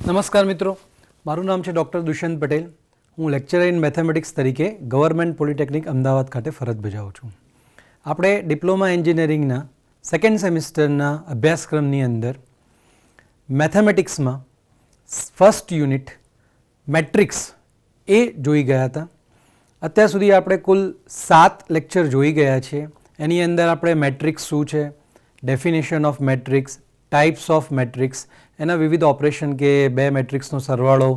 નમસ્કાર મિત્રો, મારું નામ છે ડૉક્ટર દુષ્યંત પટેલ. હું લેક્ચરર ઇન મેથેમેટિક્સ તરીકે ગવર્મેન્ટ પોલિટેકનિક અમદાવાદ ખાતે ફરજ બજાવું છું. આપણે ડિપ્લોમા એન્જિનિયરિંગના સેકન્ડ સેમિસ્ટરના અભ્યાસક્રમની અંદર મેથેમેટિક્સમાં ફર્સ્ટ યુનિટ મેટ્રિક્સ એ જોઈ ગયા હતા. અત્યાર સુધી આપણે કુલ 7 લેક્ચર જોઈ ગયા છીએ. એની અંદર આપણે મેટ્રિક્સ શું છે, definition of matrix, types of matrix, એના વિવિધ ઓપરેશન કે બે મેટ્રિક્સનો સરવાળો,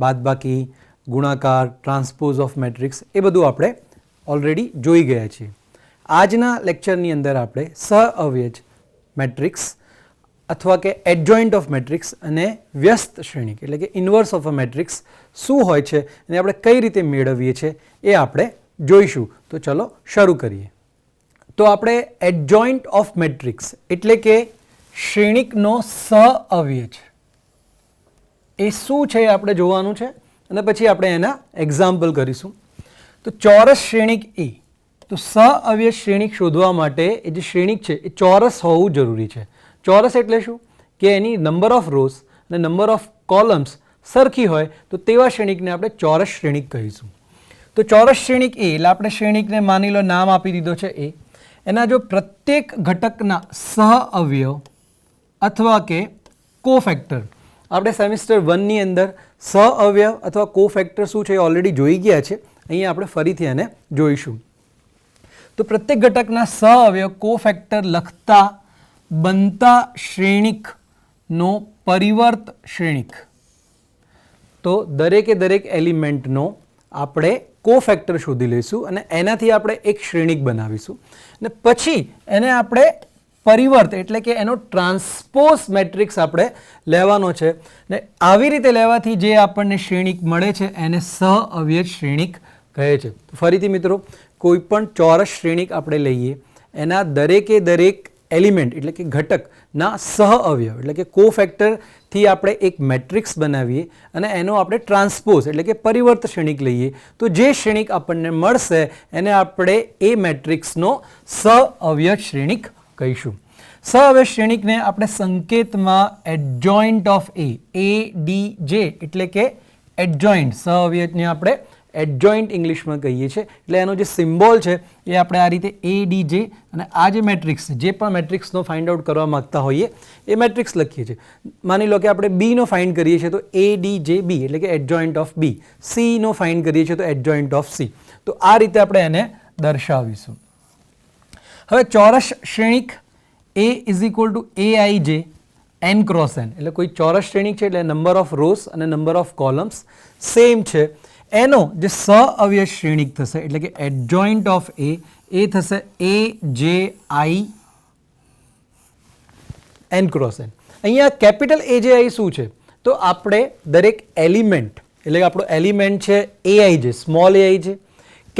બાદબાકી, ગુણાકાર, ટ્રાન્સપોઝ ઓફ મેટ્રિક્સ, એ બધું આપણે ઓલરેડી જોઈ ગયા છીએ. આજના લેક્ચરની અંદર આપણે સહઅવ્યજ મેટ્રિક્સ અથવા કે એડજોઇન્ટ ઓફ મેટ્રિક્સ અને વ્યસ્ત શ્રેણિક એટલે કે ઇન્વર્સ ઓફ અ મેટ્રિક્સ શું હોય છે અને આપણે કઈ રીતે મેળવીએ છીએ એ આપણે જોઈશું. તો ચલો શરૂ કરીએ. તો આપણે એડજોઇન્ટ ઓફ મેટ્રિક્સ એટલે કે શ્રેણિકનો સહઅવ્યજ એ શું છે એ આપણે જોવાનું છે અને પછી આપણે એના એક્ઝામ્પલ કરીશું. તો ચોરસ શ્રેણિક એ, તો સહઅવ્યજ શ્રેણિક શોધવા માટે એ જે શ્રેણિક છે એ ચોરસ હોવું જરૂરી છે. ચોરસ એટલે શું કે એની નંબર ઓફ રોઝ અને નંબર ઓફ કોલમ્સ સરખી હોય તો તેવા શ્રેણિકને આપણે ચોરસ શ્રેણિક કહીશું. તો ચોરસ શ્રેણિક એ એટલે આપણે શ્રેણિકને માની લો નામ આપી દીધો છે એ. એના જો પ્રત્યેક ઘટકના સહઅવયવ અથવા કે કોફેક્ટર, આપણે સેમિસ્ટર 1ની અંદર સહઅવયવ અથવા કોફેક્ટર શું છે એ ઓલરેડી જોઈ ગયા છે. અહીંયા આપણે ફરીથી એને જોઈશું. તો પ્રત્યેક ઘટકના સહઅવયવ કોફેક્ટર લખતા બનતા શ્રેણિકનો પરિવર્ત શ્રેણિક. તો દરેકે દરેક એલિમેન્ટનો આપણે કોફેક્ટર શોધી લઈશું અને એનાથી આપણે એક શ્રેણિક બનાવીશું અને પછી એને આપણે પરિવર્ત એટલે કે એનો ટ્રાન્સપોઝ મેટ્રિક્સ આપણે લેવાનો છે ને આવી રીતે લેવાથી જે આપણને શ્રેણિક મળે છે એને સહઅવ્યજ શ્રેણિક કહે છે. ફરીથી મિત્રો, કોઈ પણ ચોરસ શ્રેણિક આપણે લઈએ, એના દરેકે દરેક એલિમેન્ટ એટલે કે ઘટકના સહઅવયવ એટલે કે કોફેક્ટરથી આપણે એક મેટ્રિક્સ બનાવીએ અને એનો આપણે ટ્રાન્સપોઝ એટલે કે પરિવર્ત શ્રેણિક લઈએ તો જે શ્રેણિક આપણને મળશે એને આપણે એ મેટ્રિક્સનો સહઅવ્યજ શ્રેણિક કહીશું. સહઅવ્યજ શ્રેણિકને આપણે સંકેતમાં એડજોઇન્ટ ઓફ ADJ એટલે કે એડજોઇન્ટ સહઅવ્યજને આપણે એડજોઇન્ટ ઇંગ્લિશમાં કહીએ છીએ. એટલે એનો જે સિમ્બોલ છે એ આપણે આ રીતે ADJ અને આ જે મેટ્રિક્સ જે પણ મેટ્રિક્સનો ફાઇન્ડ આઉટ કરવા માગતા હોઈએ એ મેટ્રિક્સ લખીએ છીએ. માની લો કે આપણે બીનો ફાઇન્ડ કરીએ છીએ તો ADJB એટલે કે એડજોઇન્ટ ઓફ B, સીનો ફાઇન્ડ કરીએ છીએ તો એડજોઇન્ટ ઓફ C. તો આ રીતે આપણે એને દર્શાવીશું. હવે ચોરસ શ્રેણિક A is equal two AIJ n cross n એટલે કોઈ ચોરસ શ્રેણિક છે એટલે નંબર ઓફ રોઝ અને નંબર ઓફ કોલમ્સ સેમ છે. એનો જે સહઅવ્યજ શ્રેણિક થશે એટલે કે એડજોઇન્ટ ઓફ A એ થશે AJI n ક્રોસ n. અહીંયા કેપિટલ AJI શું છે તો આપણે દરેક એલિમેન્ટ એટલે કે આપણો એલિમેન્ટ છે AIJ, small AIJ.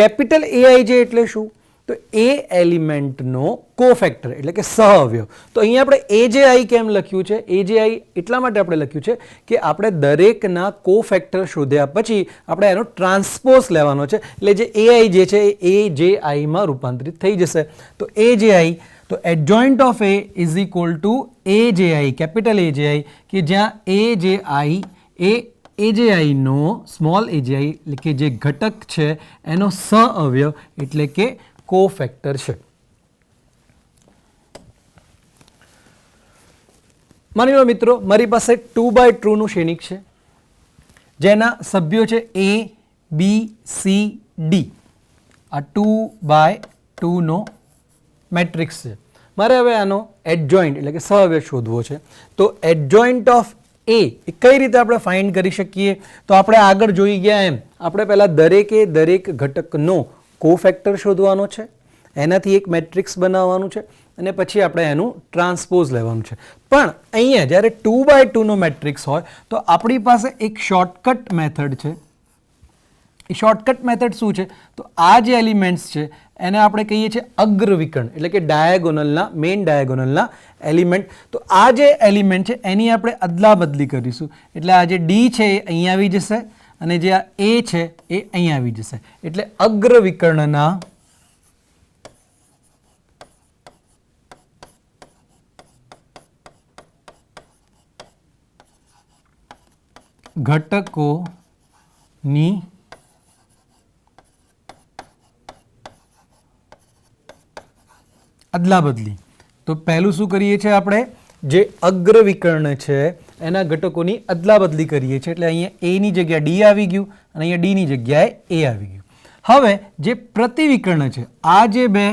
Capital AIJ એટલે શું તો એ એલિમેન્ટનો કોફેક્ટર એટલે કે સહઅવયવ. તો અહીંયા આપણે AJI કેમ લખ્યું છે? AJI એટલા માટે આપણે લખ્યું છે કે આપણે દરેકના કોફેક્ટર શોધ્યા પછી આપણે એનો ટ્રાન્સપોઝ લેવાનો છે એટલે જે AI જે છે એ AJIમાં રૂપાંતરિત થઈ જશે. તો AJI તો adjoint of A is equal two AJI capital AJI કે જ્યાં AJI એ AJIનો સ્મોલ AJI એટલે કે જે ઘટક છે એનો સહઅવયવ એટલે કે કોફેક્ટર છે. માની લો મિત્રો મારી પાસે 2x2 નું શ્રેણિક છે જેના સભ્યો છે A, B, C, D. આ 2x2 નો મેટ્રિક્સ છે. મારે હવે આનો એડજોઇન્ટ એટલે કે સહઅવ્યજ શોધવો છે. તો એડજોઇન્ટ ઓફ A એ કઈ રીતે આપણે ફાઇન્ડ કરી શકીએ? તો આપણે આગળ જોઈ ગયા એમ આપણે પહેલાં દરેકે દરેક ઘટકનો કોફેક્ટર શોધવાનો છે, એનાથી એક મેટ્રિક્સ બનાવવાનું છે અને પછી આપણે એનું ટ્રાન્સપોઝ લેવાનું છે. પણ અહીંયા જ્યારે 2x2 નો મેટ્રિક્સ હોય તો આપણી પાસે એક શોર્ટકટ મેથડ છે. એ શોર્ટકટ મેથડ શું છે તો આ જે એલિમેન્ટ્સ છે એને આપણે કહીએ છીએ અગ્રવિકર્ણ એટલે કે ડાયાગોનલના મેઇન ડાયાગોનલના એલિમેન્ટ. તો આ જે એલિમેન્ટ છે એની આપણે અદલા બદલી કરીશું એટલે આ જે D છે એ અહીંયા આવી જશે અને જે આ A છે એ અહીંયા આવી જશે. એટલે અગ્રવિકર્ણના ઘટકોની અદલાબદલી. તો પહેલું શું કરીએ છીએ આપણે, જે અગ્ર વિકર્ણ છે એના ઘટકોની અદલાબદલી કરીએ છીએ. એટલે અહીંયા એની જગ્યાએ ડી આવી ગયું અને અહીંયા ડીની જગ્યાએ એ આવી ગયું. હવે જે પ્રતિવિકર્ણ છે, આ જે બે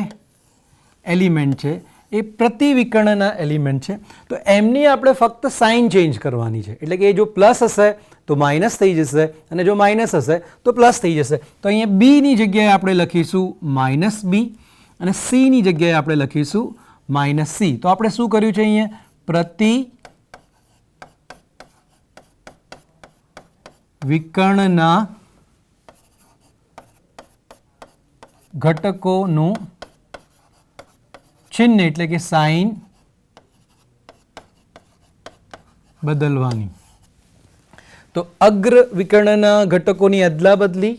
એલિમેન્ટ છે એ પ્રતિવિકર્ણના એલિમેન્ટ છે, તો એમની આપણે ફક્ત સાઇન ચેન્જ કરવાની છે. એટલે કે એ જો પ્લસ હશે તો માઇનસ થઈ જશે અને જો માઇનસ હશે તો પ્લસ થઈ જશે. તો અહીંયા બીની જગ્યાએ આપણે લખીશું માઇનસ બી અને સીની જગ્યાએ આપણે લખીશું માઇનસ સી. તો આપણે શું કર્યું છે અહીંયા, પ્રતિ વિકર્ણના ઘટકોનું ચિહ્ન એટલે કે સાઇન બદલવાની. તો અગ્ર વિકર્ણના ઘટકોની અદલાબદલી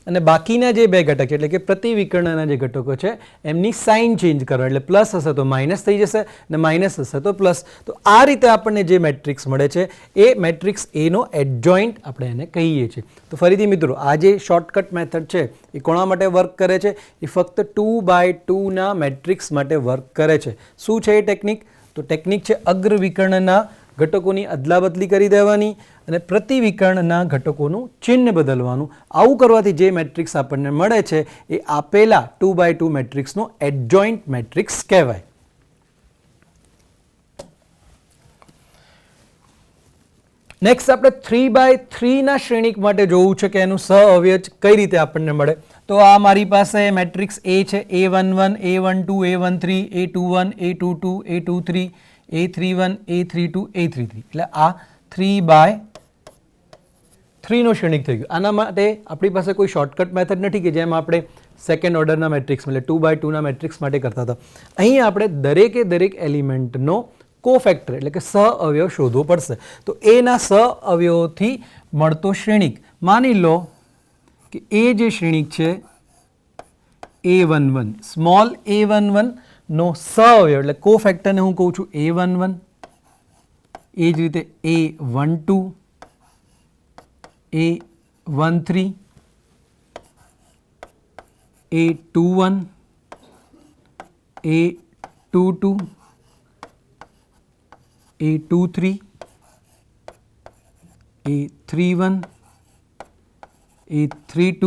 અને બાકીના જે બે ઘટક એટલે કે પ્રતિવિકર્ણના જે ઘટકો છે એમની સાઇન ચેન્જ કરવા. એટલે પ્લસ હશે તો માઇનસ થઈ જશે અને માઇનસ હશે તો પ્લસ. તો આ રીતે આપણને જે મેટ્રિક્સ મળે છે એ મેટ્રિક્સ એનો એડજોઇન્ટ આપણે એને કહીએ છીએ. તો ફરીથી મિત્રો, આ જે શોર્ટકટ મેથડ છે એ કોના માટે વર્ક કરે છે? એ ફક્ત 2x2ના મેટ્રિક્સ માટે વર્ક કરે છે. શું છે એ ટેકનિક? તો ટેકનિક છે અગ્ર વિકર્ણના ઘટકોની અદલાબદલી કરી દેવાની અને પ્રતિવિકર્ણના ઘટકોનું ચિહ્ન બદલવાનું. આવું કરવાથી જે મેટ્રિક્સ આપણને મળે છે એ આપેલા 2x2 મેટ્રિક્સનો એડજોઇન્ટ મેટ્રિક્સ કહેવાય. નેક્સ્ટ આપણે 3x3ના શ્રેણિક માટે જોવું છે કે એનું સહઅવયવ કઈ રીતે આપણને મળે. તો આ મારી પાસે મેટ્રિક્સ એ છે, a11 a12 a13 a21 a22 a23 a31 a32 a33. એટલે આ 3x3નો શ્રેણિક થઈ ગયું. આના માટે આપણી પાસે કોઈ શોર્ટકટ મેથડ નથી કે જેમ આપણે સેકન્ડ ઓર્ડરના મેટ્રિક્સ એટલે 2x2ના મેટ્રિક્સ માટે કરતા હતા. અહીં આપણે દરેકે દરેક એલિમેન્ટનો કોફેક્ટર એટલે કે સહઅવયવ શોધવો પડશે. તો એના સહઅવયવોથી મળતો શ્રેણિક, માની લો કે એ જે શ્રેણિક છે a11, સ્મોલ a11 નો સહઅવયવ એટલે કોફેક્ટરને હું કહું છું a11, એ જ રીતે a12, a13, a21, a22, a23, a31, a32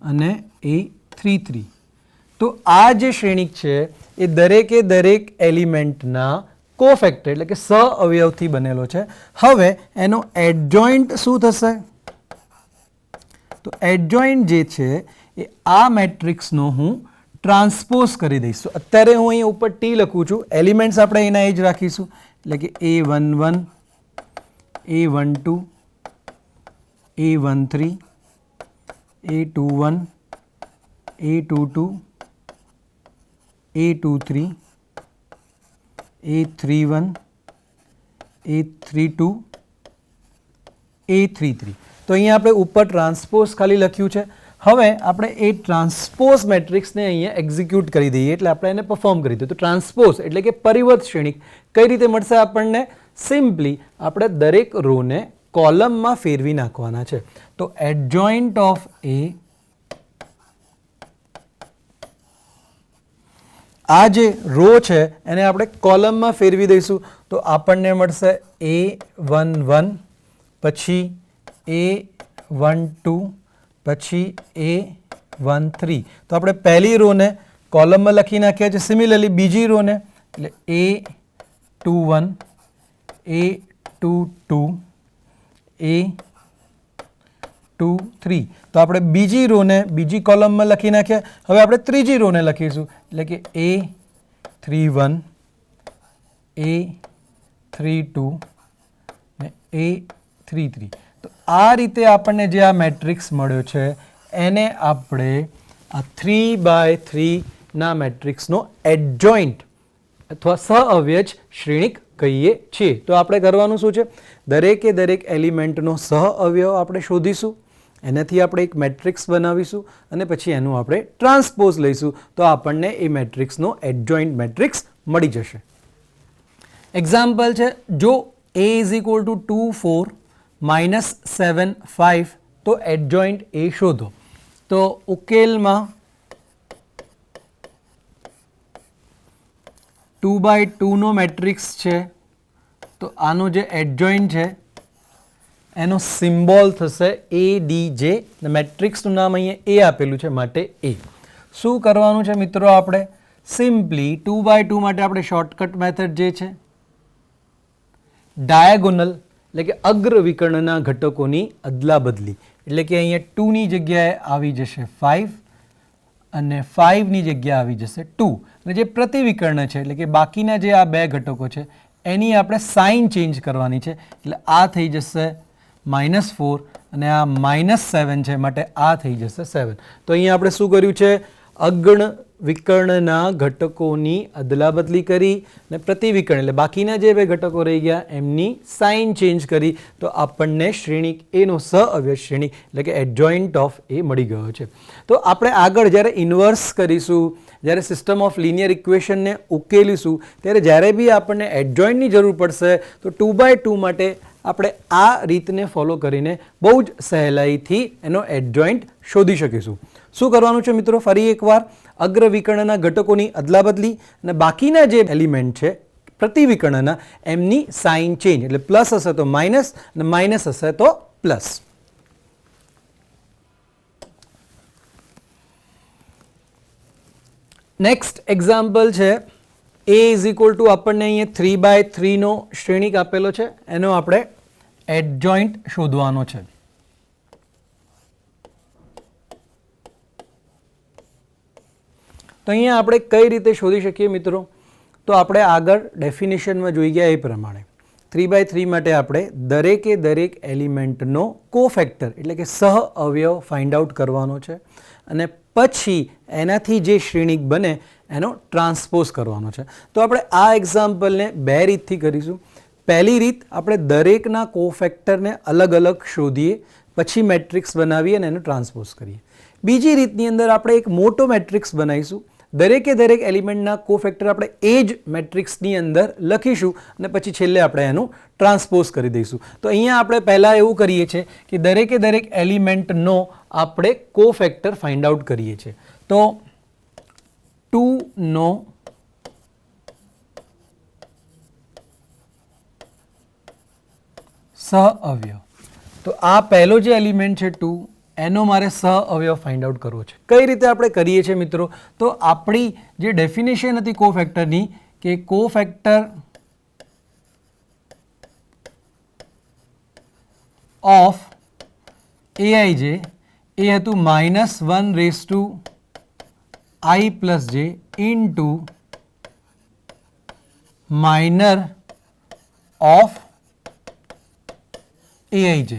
અને a33. તો આ જે શ્રેણિક છે એ દરેકે દરેક એલિમેન્ટના કોફેક્ટર એટલે કે સહઅવયવથી બનેલો છે. હવે એનો એડજોઇન્ટ શું થશે? તો એડજોઇન્ટ જે છે એ આ મેટ્રિક્સનો હું ટ્રાન્સપોઝ કરી દઈશ. અત્યારે હું અહીં ઉપર ટી લખું છું, એલિમેન્ટ્સ આપણે એના એ જ રાખીશું. એટલે કે a11 a12 a13 a21 a22 a23 a31 a32 a33. તો અહીંયા આપણે ઉપર ટ્રાન્સપોઝ ખાલી લખ્યું છે. હવે આપણે એ ટ્રાન્સપોઝ મેટ્રિક્સને અહીંયા એક્ઝિક્યુટ કરી દઈએ એટલે આપણે એને પરફોર્મ કરી દઈએ. તો ટ્રાન્સપોઝ એટલે કે પરિવર્ત શ્રેણિક કઈ રીતે મળશે આપણને? સિમ્પલી આપણે દરેક રોને કોલમમાં ફેરવી નાખવાના છે. તો એડજોઇન્ટ ઓફ એ, આ જે રો છે એને આપણે કોલમમાં ફેરવી દઈશું. તો આપણને મળશે a11 પછી a12 પછી a13. તો આપણે પહેલી રોને કોલમમાં લખી નાખ્યા છે. સિમિલરલી બીજી રોને એટલે a21 a22 a23. તો આપણે બીજી રોને બીજી કોલમમાં લખી નાખ્યા. હવે આપણે ત્રીજી રોને લખીશું એટલે કે a31 a32 ને a33. તો આ રીતે આપણને જે આ મેટ્રિક્સ મળ્યો છે એને આપણે આ 3x3ના મેટ્રિક્સનો એડજોઇન્ટ અથવા સહઅવયવ શ્રેણિક કહીએ છીએ. તો આપણે કરવાનું શું છે? દરેકે દરેક એલિમેન્ટનો સહઅવયવ આપણે શોધીશું, એનાથી આપણે એક મેટ્રિક્સ બનાવીશું અને પછી એનું આપણે ટ્રાન્સપોઝ લઈશું તો આપણને એ મેટ્રિક્સનો એડજોઇન્ટ મેટ્રિક્સ મળી જશે. એક્ઝામ્પલ છે, જો A is equal two 2 4 minus 7 5, તો એડજોઇન્ટ A શોધો. તો ઉકેલમાં 2x2 નો મેટ્રિક્સ છે, તો આનો જે એડજોઇન્ટ છે એનો સિમ્બોલ થશે ADJ. મેટ્રિક્સનું નામ અહીંયા A આપેલું છે માટે A. શું કરવાનું છે મિત્રો? આપણે સિમ્પલી 2x2 માટે આપણે શોર્ટકટ મેથડ જે છે ડાયાગોનલ એટલે કે અગ્ર વિકર્ણના ઘટકોની અદલા બદલી, એટલે કે અહીંયા 2 ની જગ્યાએ આવી જશે 5 અને 5 ની જગ્યાએ આવી જશે 2, અને જે પ્રતિવિકર્ણ છે એટલે કે બાકીના જે આ બે ઘટકો છે એની આપણે સાઇન ચેન્જ કરવાની છે, એટલે આ થઈ જશે -4 અને આ -7 છે માટે આ થઈ જશે 7. તો અહીંયા આપણે શું કર્યું છે? અગણ વિકર્ણના ઘટકોની અદલા બદલી કરી અને પ્રતિવિકર્ણ એટલે બાકીના જે બે ઘટકો રહી ગયા એમની સાઇન ચેન્જ કરી, તો આપણને શ્રેણિક એનો સહઅવયવ શ્રેણિક એટલે કે એડજોઇન્ટ ઓફ એ મળી ગયો છે. તો આપણે આગળ જ્યારે ઇન્વર્સ કરીશું, જ્યારે સિસ્ટમ ઓફ લિનિયર ઇક્વેશનને ઉકેલીશું, ત્યારે જ્યારે બી આપણને એડજોઇન્ટની જરૂર પડશે તો 2x2 માટે આપણે આ રીતને ફોલો કરીને બહુ જ સહેલાઈથી એનો એડજોઇન્ટ શોધી શકીશું. શું કરવાનું છે મિત્રો? ફરી એકવાર અગ્ર વિકર્ણના ઘટકોની અદલા બદલી અને બાકીના જે એલિમેન્ટ છે પ્રતિવિકર્ણના એમની સાઇન ચેન્જ, એટલે પ્લસ હશે તો માઇનસ અને માઇનસ હશે તો પ્લસ. નેક્સ્ટ એક્ઝામ્પલ છે A ઇઝ ઇક્વલ ટુ આપણને અહીંયા 3x3 નો શ્રેણિક આપેલો છે, એનો આપણે એડજોઇન્ટ શોધવાનો છે. તો અહીંયા આપણે કઈ રીતે શોધી શકીએ મિત્રો? તો આપણે આગળ ડેફિનેશનમાં જોઈ ગયા એ પ્રમાણે 3x3 માટે આપણે દરેકે દરેક એલિમેન્ટનો કોફેક્ટર એટલે કે સહ અવયવ ફાઇન્ડ આઉટ કરવાનો છે, અને પછી એનાથી જે શ્રેણિક બને એનો ટ્રાન્સપોઝ કરવાનો છે. તો આપણે આ એક્ઝામ્પલને બે રીતથી કરીશું. પહેલી રીત, આપણે દરેકના કોફેક્ટરને અલગ અલગ શોધીએ, પછી મેટ્રિક્સ બનાવીએ અને એનો ટ્રાન્સપોઝ કરીએ. બીજી રીતની અંદર આપણે એક મોટો મેટ્રિક્સ બનાવીશું, દરેકે દરેક એલિમેન્ટના કોફેક્ટર આપણે એ જ મેટ્રિક્સની અંદર લખીશું અને પછી છેલ્લે આપણે એનું ટ્રાન્સપોઝ કરી દઈશું. તો અહીંયા આપણે પહેલાં એવું કરીએ છીએ કે દરેકે દરેક એલિમેન્ટનો આપણે કોફેક્ટર ફાઇન્ડ આઉટ કરીએ છીએ. તો 2 નો સહઅવયવ, તો આ પહેલો જે એલિમેન્ટ છે 2 એનો મારે સહઅવયવ ફાઇન્ડ આઉટ કરવો છે. કઈ રીતે આપણે કરીએ છીએ મિત્રો? તો આપણી જે ડેફિનેશન હતી કોફેક્ટરની કે કોફેક્ટર ઓફ AIJ એ હતું -1⁻I+J into minor of AIJ.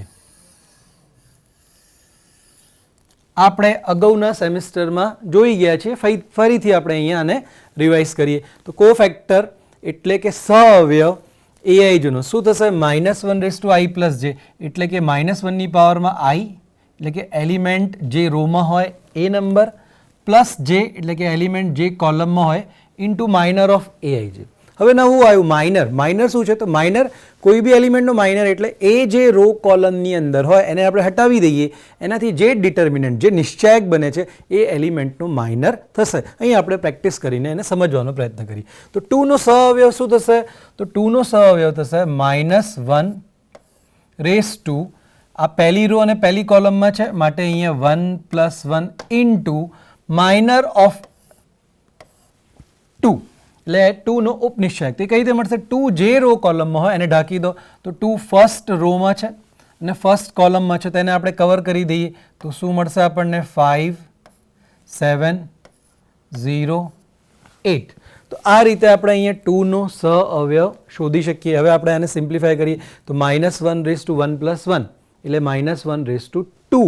આપણે અગાઉના સેમિસ્ટરમાં જોઈ ગયા છીએ, ફરીથી આપણે અહીંયા આને રિવાઇઝ કરીએ. તો કોફેક્ટર એટલે કે સહઅવયવ AIJનો શું થશે? -1⁻I+J એટલે કે -1 ની પાવરમાં I એટલે કે એલિમેન્ટ જે રોમાં હોય એ નંબર, પ્લસ J એટલે કે એલિમેન્ટ જે કોલમમાં હોય ઇન્ટુ માઇનર ઓફ AIJ. હવે નવું આવ્યું માઇનર. માઇનર શું છે? તો માઇનર કોઈ બી એલિમેન્ટનો માઇનર એટલે એ જે રો કોલમની અંદર હોય એને આપણે હટાવી દઈએ, એનાથી જે ડિટર્મિનન્ટ જે નિશ્ચાયક બને છે એ એલિમેન્ટનો માઇનર થશે. અહીં આપણે પ્રેક્ટિસ કરીને એને સમજવાનો પ્રયત્ન કરીએ. તો 2 નો સહઅવયવ શું થશે? તો 2 નો સહઅવયવ થશે -1⁻² આ પહેલી રો અને પહેલી કોલમમાં છે માટે અહીંયા 1 + 1 ઇન્ટુ માઇનર ઓફ 2 એટલે 2 નો ઉપનિશ્ચયક. તે કઈ રીતે મળશે? 2 જે રો કોલમમાં હોય એને ઢાંકી દો, તો 2 ફર્સ્ટ રોમાં છે અને ફર્સ્ટ કોલમમાં છે, તેને આપણે કવર કરી દઈએ તો શું મળશે આપણને? 5 7 0 8. તો આ રીતે આપણે અહીંયા 2 નો સહઅવયવ શોધી શકીએ. હવે આપણે આને સિમ્પ્લિફાય કરીએ તો -1⁻1 + 1 એટલે -1⁻2.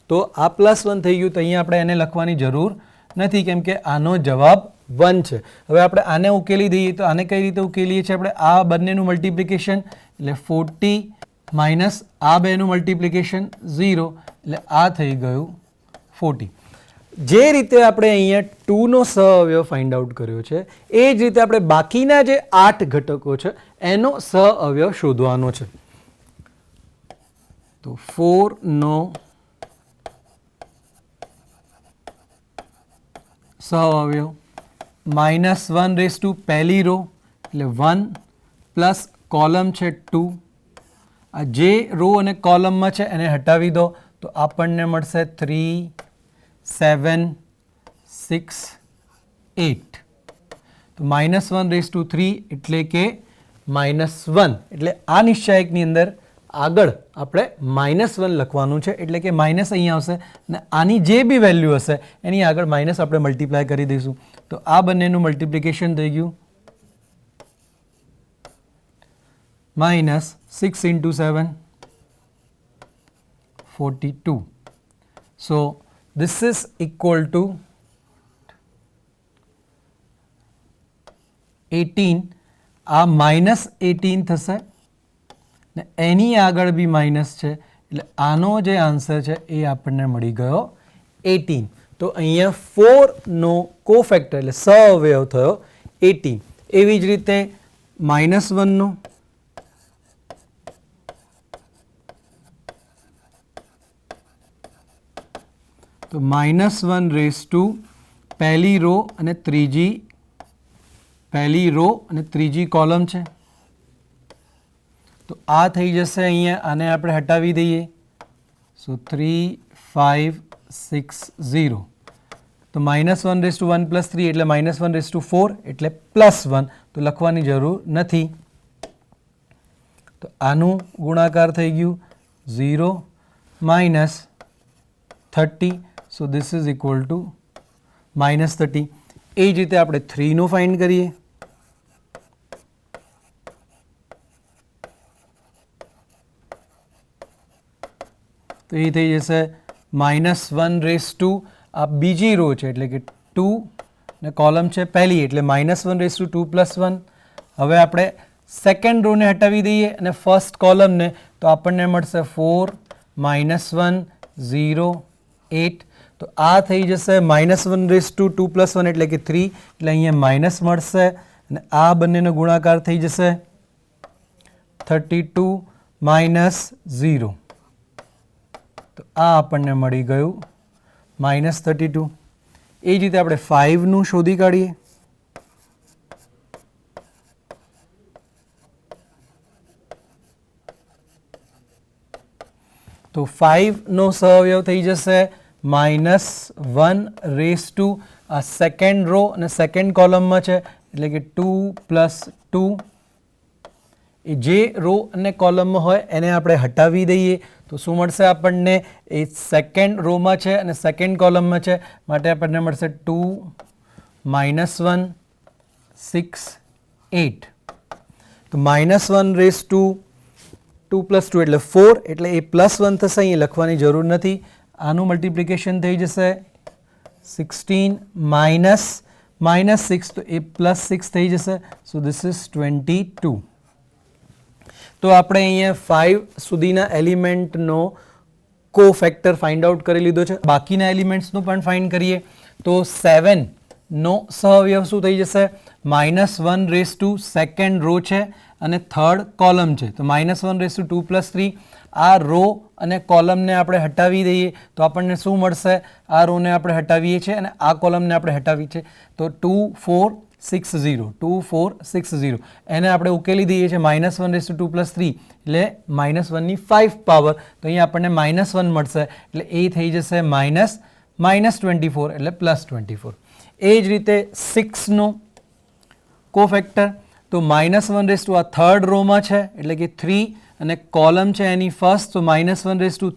તો આ +1 થઈ ગયું, તો અહીંયા આપણે એને લખવાની જરૂર નથી કેમ કે આનો જવાબ 1 છે. હવે આપણે આને ઉકેલી દઈએ તો આને કઈ રીતે ઉકેલીએ છીએ આપણે? આ બંનેનું મલ્ટિપ્લિકેશન એટલે 40 માઇનસ આ બેનું મલ્ટિપ્લિકેશન 0 એટલે આ થઈ ગયું 40. જે રીતે આપણે અહીંયા 2નો સહઅવયવ ફાઇન્ડ આઉટ કર્યો છે એ જ રીતે આપણે બાકીના જે 8 ઘટકો છે એનો સહઅવયવ શોધવાનો છે. તો 4નો સહઅવયવ -1 પહેલી રો એટલે 1 પ્લસ કોલમ છે 2. આ જે રો અને કોલમમાં છે એને હટાવી દો તો આપણને મળશે 3, 7, 6, 8. તો -1/3 એટલે કે -1 એટલે આ નિશ્ચાયકની અંદર આગળ આપણે -1 લખવાનું છે એટલે કે માઇનસ અહીંયા આવશે અને આની જે બી વેલ્યુ હશે એની આગળ માઇનસ આપણે મલ્ટીપ્લાય કરી દઈશું. તો આ બંનેનું મલ્ટિપ્લિકેશન થઈ ગયું -6 × 7 42. So this is equal to 18. આ -18 થશે ને એની આગળ બી માઇનસ છે એટલે આનો જે આન્સર છે એ આપણને મળી ગયો 18. તો અહીંયા 4નો કોફેક્ટર એટલે સહઅવયવ થયો 18. એવી જ રીતે -1નો તો -1 પહેલી રો અને ત્રીજી કોલમ છે. તો આ થઈ જશે અહીંયા આને આપણે હટાવી દઈએ. સો 3, 5, 6, 0. તો -1 + 1 + 3 એટલે -1 / 4 એટલે +1. તો લખવાની જરૂર નથી. તો આનું ગુણાકાર થઈ ગયું 0 -30. So this is equal two -30. એ જ રીતે આપણે 3નું ફાઇન્ડ કરીએ. તો એ થઈ જશે -1 આ બીજી રો છે એટલે કે 2 ને કોલમ છે પહેલી એટલે -1 / 2 + 1. હવે આપણે સેકન્ડ રોને હટાવી દઈએ અને ફર્સ્ટ કોલમને તો આપણને મળશે 4 -1 0 8. તો આ થઈ જશે -1 / 2 + 1 એટલે કે 3 એટલે અહીંયા માઇનસ મળશે અને આ બંનેનો ગુણાકાર થઈ જશે 32 -0. તો આ આપણને મળી ગયું -32. એ જ રીતે આપણે 5નું શોધી કાઢીએ. તો 5નો સહઅવયવ થઈ જશે -1 આ સેકન્ડ રો અને સેકન્ડ કોલમમાં છે એટલે કે 2 + 2. એ જે રો અને કોલમમાં હોય એને આપણે હટાવી દઈએ તો શું મળશે આપણને? એ સેકન્ડ રોમાં છે અને સેકન્ડ કોલમમાં છે માટે આપણને મળશે 2 -1 6 8. તો -1 / 2 + 2 એટલે 4 એટલે એ +1 થશે. અહીં લખવાની જરૂર નથી. આનું મલ્ટિપ્લિકેશન થઈ જશે 16 -6 તો એ +6 થઈ જશે. So this is 22. તો આપણે અહીંયા 5 સુધીના એલિમેન્ટનો કોફેક્ટર ફાઇન્ડ આઉટ કરી લીધો છે. બાકીના એલિમેન્ટ્સનું પણ ફાઇન્ડ કરીએ તો 7નો સહઅવયવ શું થઈ જશે? -1 / સેકન્ડ રો છે અને થર્ડ કોલમ છે તો -1 / 2 + 3. આ રો અને કોલમને આપણે હટાવી દઈએ તો આપણને શું મળશે? આ રોને આપણે હટાવીએ છીએ અને આ કોલમને આપણે હટાવીએ છીએ તો 2 4 6 0 2 4 6 0 એને આપણે ઉકેલી દઈએ છીએ -1 / 2 + 3 એટલે -1ની 5 પાવર. તો અહીંયા આપણને -1 મળશે એટલે એ થઈ જશે -24 એટલે +24. એ જ રીતે 6નો કોફેક્ટર તો -1 / આ થર્ડ રોમાં છે એટલે કે 3 અને કોલમ છે એની ફર્સ્ટ તો -1 /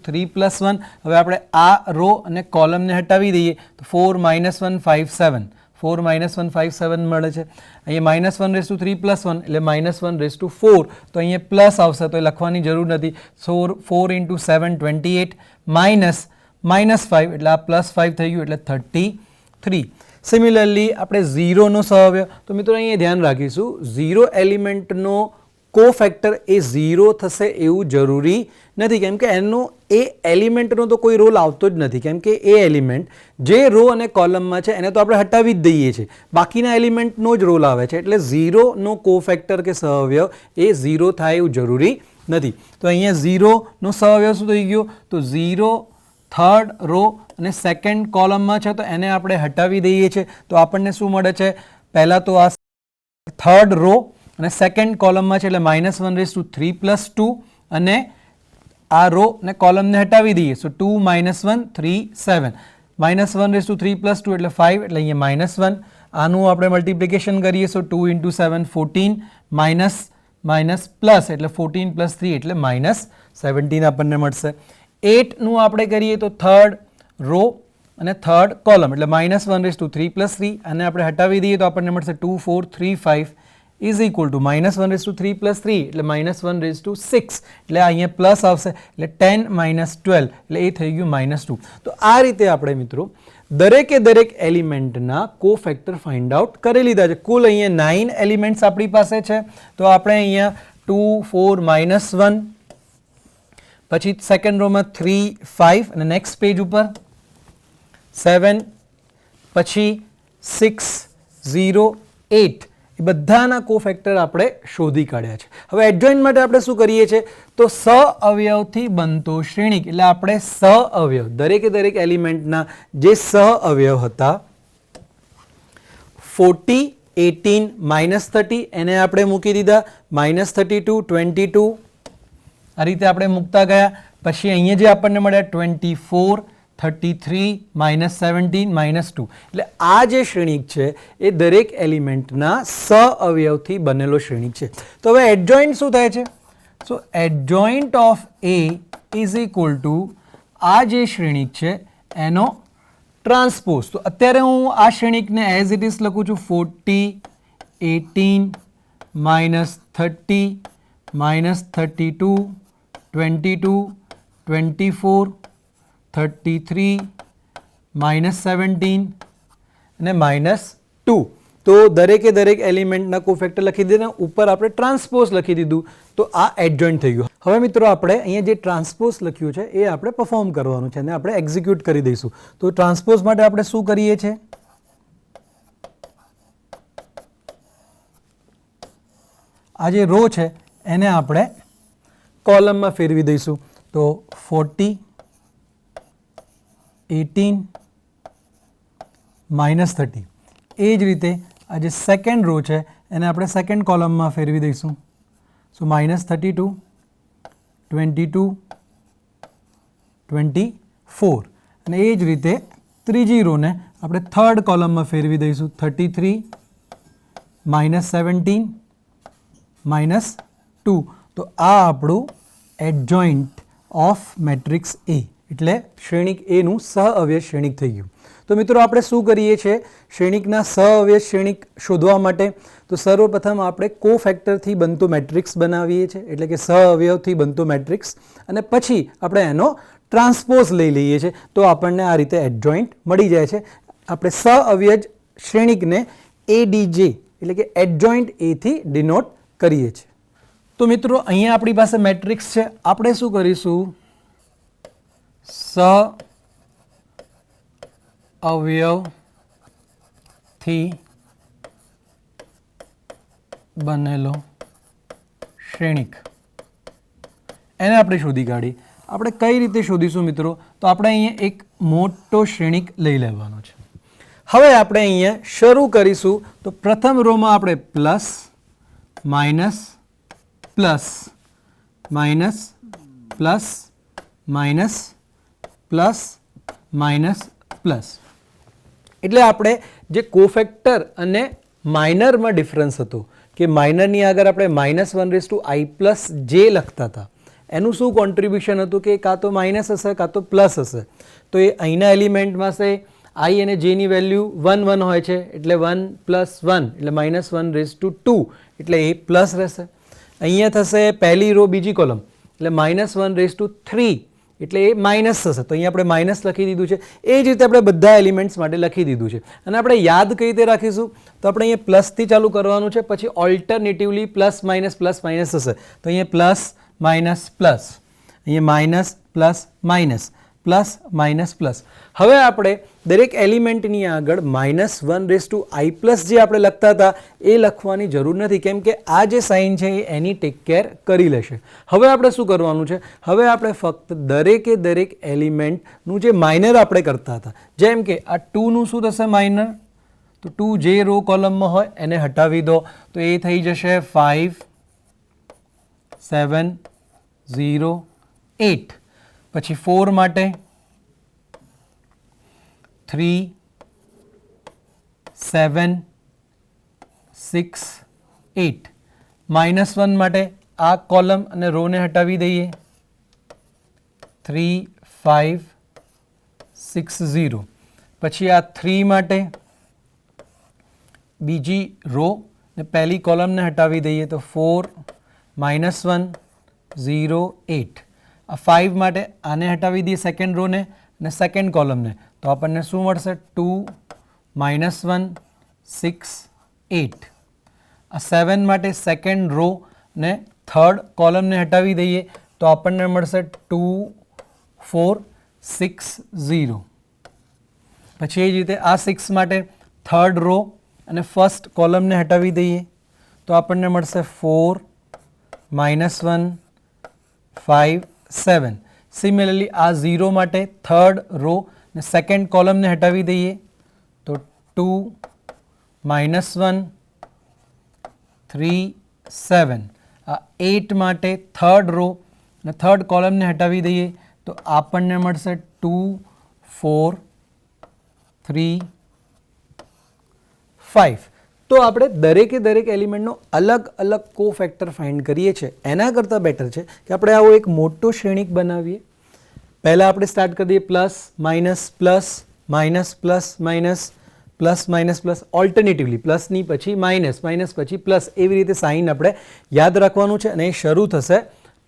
3 + 1. હવે આપણે આ રો અને કોલમને હટાવી દઈએ તો 4 -1 5 7 4 -1 5 7 મળે છે. અહીંયા -1 / 3 + 1 એટલે -1 / 4 તો અહીંયા પ્લસ આવશે તો એ લખવાની જરૂર નથી. 4 × 7 28 -5 એટલે આ +5 થઈ ગયું એટલે 33. સિમિલરલી આપણે 0નો સહઅવયવ તો મિત્રો અહીંયા ધ્યાન રાખીશું 0 એલિમેન્ટનો કોફેક્ટર એ 0 થશે એવું જરૂરી નથી કેમ કે એનો એ એલિમેન્ટનો તો કોઈ રોલ આવતો જ નથી, કેમ કે એ એલિમેન્ટ જે રો અને કોલમમાં છે એને તો આપણે હટાવી જ દઈએ છીએ, બાકીના એલિમેન્ટનો જ રોલ આવે છે. એટલે 0નો કોફેક્ટર કે સહઅવયવ એ 0 થાય એવું જરૂરી નથી. તો અહીંયા 0નો સહઅવયવ શું થઈ ગયો? તો 0 થર્ડ રો અને સેકન્ડ કોલમમાં છે, તો એને આપણે હટાવી દઈએ છીએ. તો આપણને શું મળે છે? પહેલાં તો આ થર્ડ રો અને સેકન્ડ કોલમમાં છે એટલે -1/3 + 2 અને આ રો ને કોલમને હટાવી દઈએ. સો 2 - 1 3 7 -1/3 + 2 એટલે 5 એટલે અહીંયા -1. આનું આપણે મલ્ટિપ્લિકેશન કરીએ. સો 2 × 7 14 માઇનસ પ્લસ એટલે 14 + 3 એટલે -17 આપણને મળશે. 8નું આપણે કરીએ તો થર્ડ રો અને થર્ડ કોલમ એટલે -1/3 + 3 અને આપણે હટાવી દઈએ તો આપણને મળશે 2 4 3 5 ઇઝ ઇક્વલ ટુ -1/3 + 3 એટલે -1/6 એટલે અહીંયા પ્લસ આવશે એટલે 10 - 12 એટલે એ થઈ ગયું -2. તો આ રીતે આપણે મિત્રો દરેકે દરેક એલિમેન્ટના કોફેક્ટર ફાઇન્ડ આઉટ કરી લીધા છે. કુલ અહીંયા 9 એલિમેન્ટ્સ આપણી પાસે છે. તો આપણે અહીંયા 2 4 -1 પછી સેકન્ડ રોમાં 3 5 અને નેક્સ્ટ પેજ ઉપર 7 પછી 6 0 8 એ બધાના કોફેક્ટર આપણે શોધી કાઢ્યા છે. હવે એડજોઇન્ટ માટે આપણે શું કરીએ છીએ? તો સહઅવયવથી બનતો શ્રેણિક એટલે આપણે સહઅવયવ દરેકે દરેક એલિમેન્ટના જે સહઅવયવ હતા 40 18 -30 એને આપણે મૂકી દીધા, -32 22 આ રીતે આપણે મૂકતા ગયા. પછી અહીંયા જે આપણને મળ્યા 24 33 -17 -2 એટલે આ જે શ્રેણિક છે એ દરેક એલિમેન્ટના સહઅવયવથી બનેલો શ્રેણિક છે. તો હવે એડજોઇન્ટ શું થાય છે? So adjoint of A is equal to આ જે શ્રેણિક છે એનો ટ્રાન્સપોઝ. તો અત્યારે હું આ શ્રેણિકને એઝ ઇટ ઇઝ લખું છું 40 18 -30 -32 22 24 33 -17 અને -2. તો દરેકે દરેક એલિમેન્ટના કોફેક્ટર લખી દીધા, ઉપર આપણે ટ્રાન્સપોઝ લખી દીધું. તો આ એડજોઇન્ટ થઈ ગયું. હવે મિત્રો આપણે અહીંયા જે ટ્રાન્સપોઝ લખ્યું છે એ આપણે પરફોર્મ કરવાનું છે અને આપણે એક્ઝિક્યુટ કરી દઈશું. તો ટ્રાન્સપોઝ માટે આપણે શું કરીએ છીએ? આ જે રો છે એને આપણે કોલમમાં ફેરવી દઈશું. તો 40 18 -30 એ જ રીતે આ જે સેકન્ડ રો છે એને આપણે સેકન્ડ કોલમમાં ફેરવી દઈશું. સો -32 22 24 અને એ જ રીતે ત્રીજી રોને આપણે થર્ડ કોલમમાં ફેરવી દઈશું 33 -17 -2. તો આ આપણું એડજોઇન્ટ ઓફ મેટ્રિક્સ એ એટલે શ્રેણિક એનું સહઅવયવ શ્રેણિક થઈ ગયું. તો મિત્રો આપણે શું કરીએ છીએ શ્રેણિકના સહઅવયવ શ્રેણિક શોધવા માટે? તો સર્વપ્રથમ આપણે કોફેક્ટરથી બનતો મેટ્રિક્સ બનાવીએ છીએ એટલે કે સહઅવયવથી બનતો મેટ્રિક્સ, અને પછી આપણે એનો ટ્રાન્સપોઝ લઈ લઈએ છીએ. તો આપણને આ રીતે એડજોઇન્ટ મળી જાય છે. આપણે સહઅવયવ શ્રેણિકને એડીજે એટલે કે એડજોઇન્ટ એથી ડિનોટ કરીએ છીએ. તો મિત્રો અહીંયા આપણી પાસે મેટ્રિક્સ છે. આપણે શું કરીશું? સહઅવયવથી બનેલો શ્રેણિક એને આપણે શોધી કાઢી. આપણે કઈ રીતે શોધીશું મિત્રો? તો આપણે અહીંયા એક મોટો શ્રેણિક લઈ લેવાનો છે. હવે આપણે અહીંયા શરૂ કરીશું. તો પ્રથમ રોમાં આપણે plus minus plus minus plus minus plus minus plus એટલે આપણે જે કોફેક્ટર અને માઇનરમાં ડિફરન્સ હતો કે માઇનરની આગળ આપણે -1/i+j લખતા હતા, એનું શું કોન્ટ્રીબ્યુશન હતું કે કાં તો માઇનસ હશે કાં તો પ્લસ હશે. તો એ અહીંના એલિમેન્ટમાં છે આઈ અને જેની વેલ્યુ 1 1 હોય છે એટલે 1 + 1 એટલે -1/2 એટલે એ પ્લસ રહેશે. અહીંયા થશે પહેલી રો બીજી કોલમ એટલે -1/3 એટલે એ માઇનસ થશે. તો અહીંયા આપણે માઇનસ લખી દીધું છે. એ જ રીતે આપણે બધા એલિમેન્ટ્સ માટે લખી દીધું છે. અને આપણે યાદ કઈ રીતે રાખીશું? તો આપણે અહીંયા પ્લસથી ચાલુ કરવાનું છે, પછી ઓલ્ટરનેટિવલી પ્લસ માઇનસ થશે. તો અહીંયા પ્લસ માઇનસ પ્લસ અહીંયા minus plus minus plus minus plus. હવે આપણે દરેક એલિમેન્ટની આગળ -1/i+ જે આપણે લખતા હતા એ લખવાની જરૂર નથી, કેમ કે આ જે સાઇન છે એ એની ટેક કેર કરી લેશે. હવે આપણે શું કરવાનું છે? હવે આપણે ફક્ત દરેકે દરેક એલિમેન્ટનું જે માઇનર આપણે કરતા હતા, જેમ કે આ 2નું શું થશે માઇનર? તો 2 જે રો કોલમમાં હોય એને હટાવી દો, તો એ થઈ જશે 5 7 0 8. પછી 4 માટે 3 7 6 8. -1 માટે આ કોલમ અને રોને હટાવી દઈએ, 3 5 6 0. પછી આ 3 માટે બીજી રો ને પહેલી કોલમને હટાવી દઈએ, તો 4 -1 0 8. આ 5 માટે આને હટાવી દઈએ સેકન્ડ રોને અને સેકન્ડ કોલમને, તો આપણને શું મળશે? 2 -1 6 8. આ 7 માટે સેકન્ડ રો ને થર્ડ કોલમને હટાવી દઈએ, તો આપણને મળશે 2 4 6 0. પછી એ જ રીતે આ 6 માટે થર્ડ રો અને ફર્સ્ટ કોલમને હટાવી દઈએ, તો આપણને મળશે 4 -1 5 7. સિમિલરલી આ 0 માટે થર્ડ રો ને સેકન્ડ કોલમને હટાવી દઈએ, તો 2 -1 3 7. આ 8 માટે થર્ડ રો ને થર્ડ કોલમને હટાવી દઈએ, તો આપણને મળશે 2 4 3 5. તો આપણે દરેકે દરેક એલિમેન્ટનો અલગ અલગ કોફેક્ટર ફાઇન્ડ કરીએ છીએ. એના કરતાં બેટર છે કે આપણે આવો એક મોટો શ્રેણિક બનાવીએ. પહેલાં આપણે સ્ટાર્ટ કરી દઈએ plus minus plus minus plus minus plus minus plus, alternatively પ્લસની પછી માઇનસ, માઇનસ પછી પ્લસ, એવી રીતે સાઇન આપણે યાદ રાખવાનું છે અને એ શરૂ થશે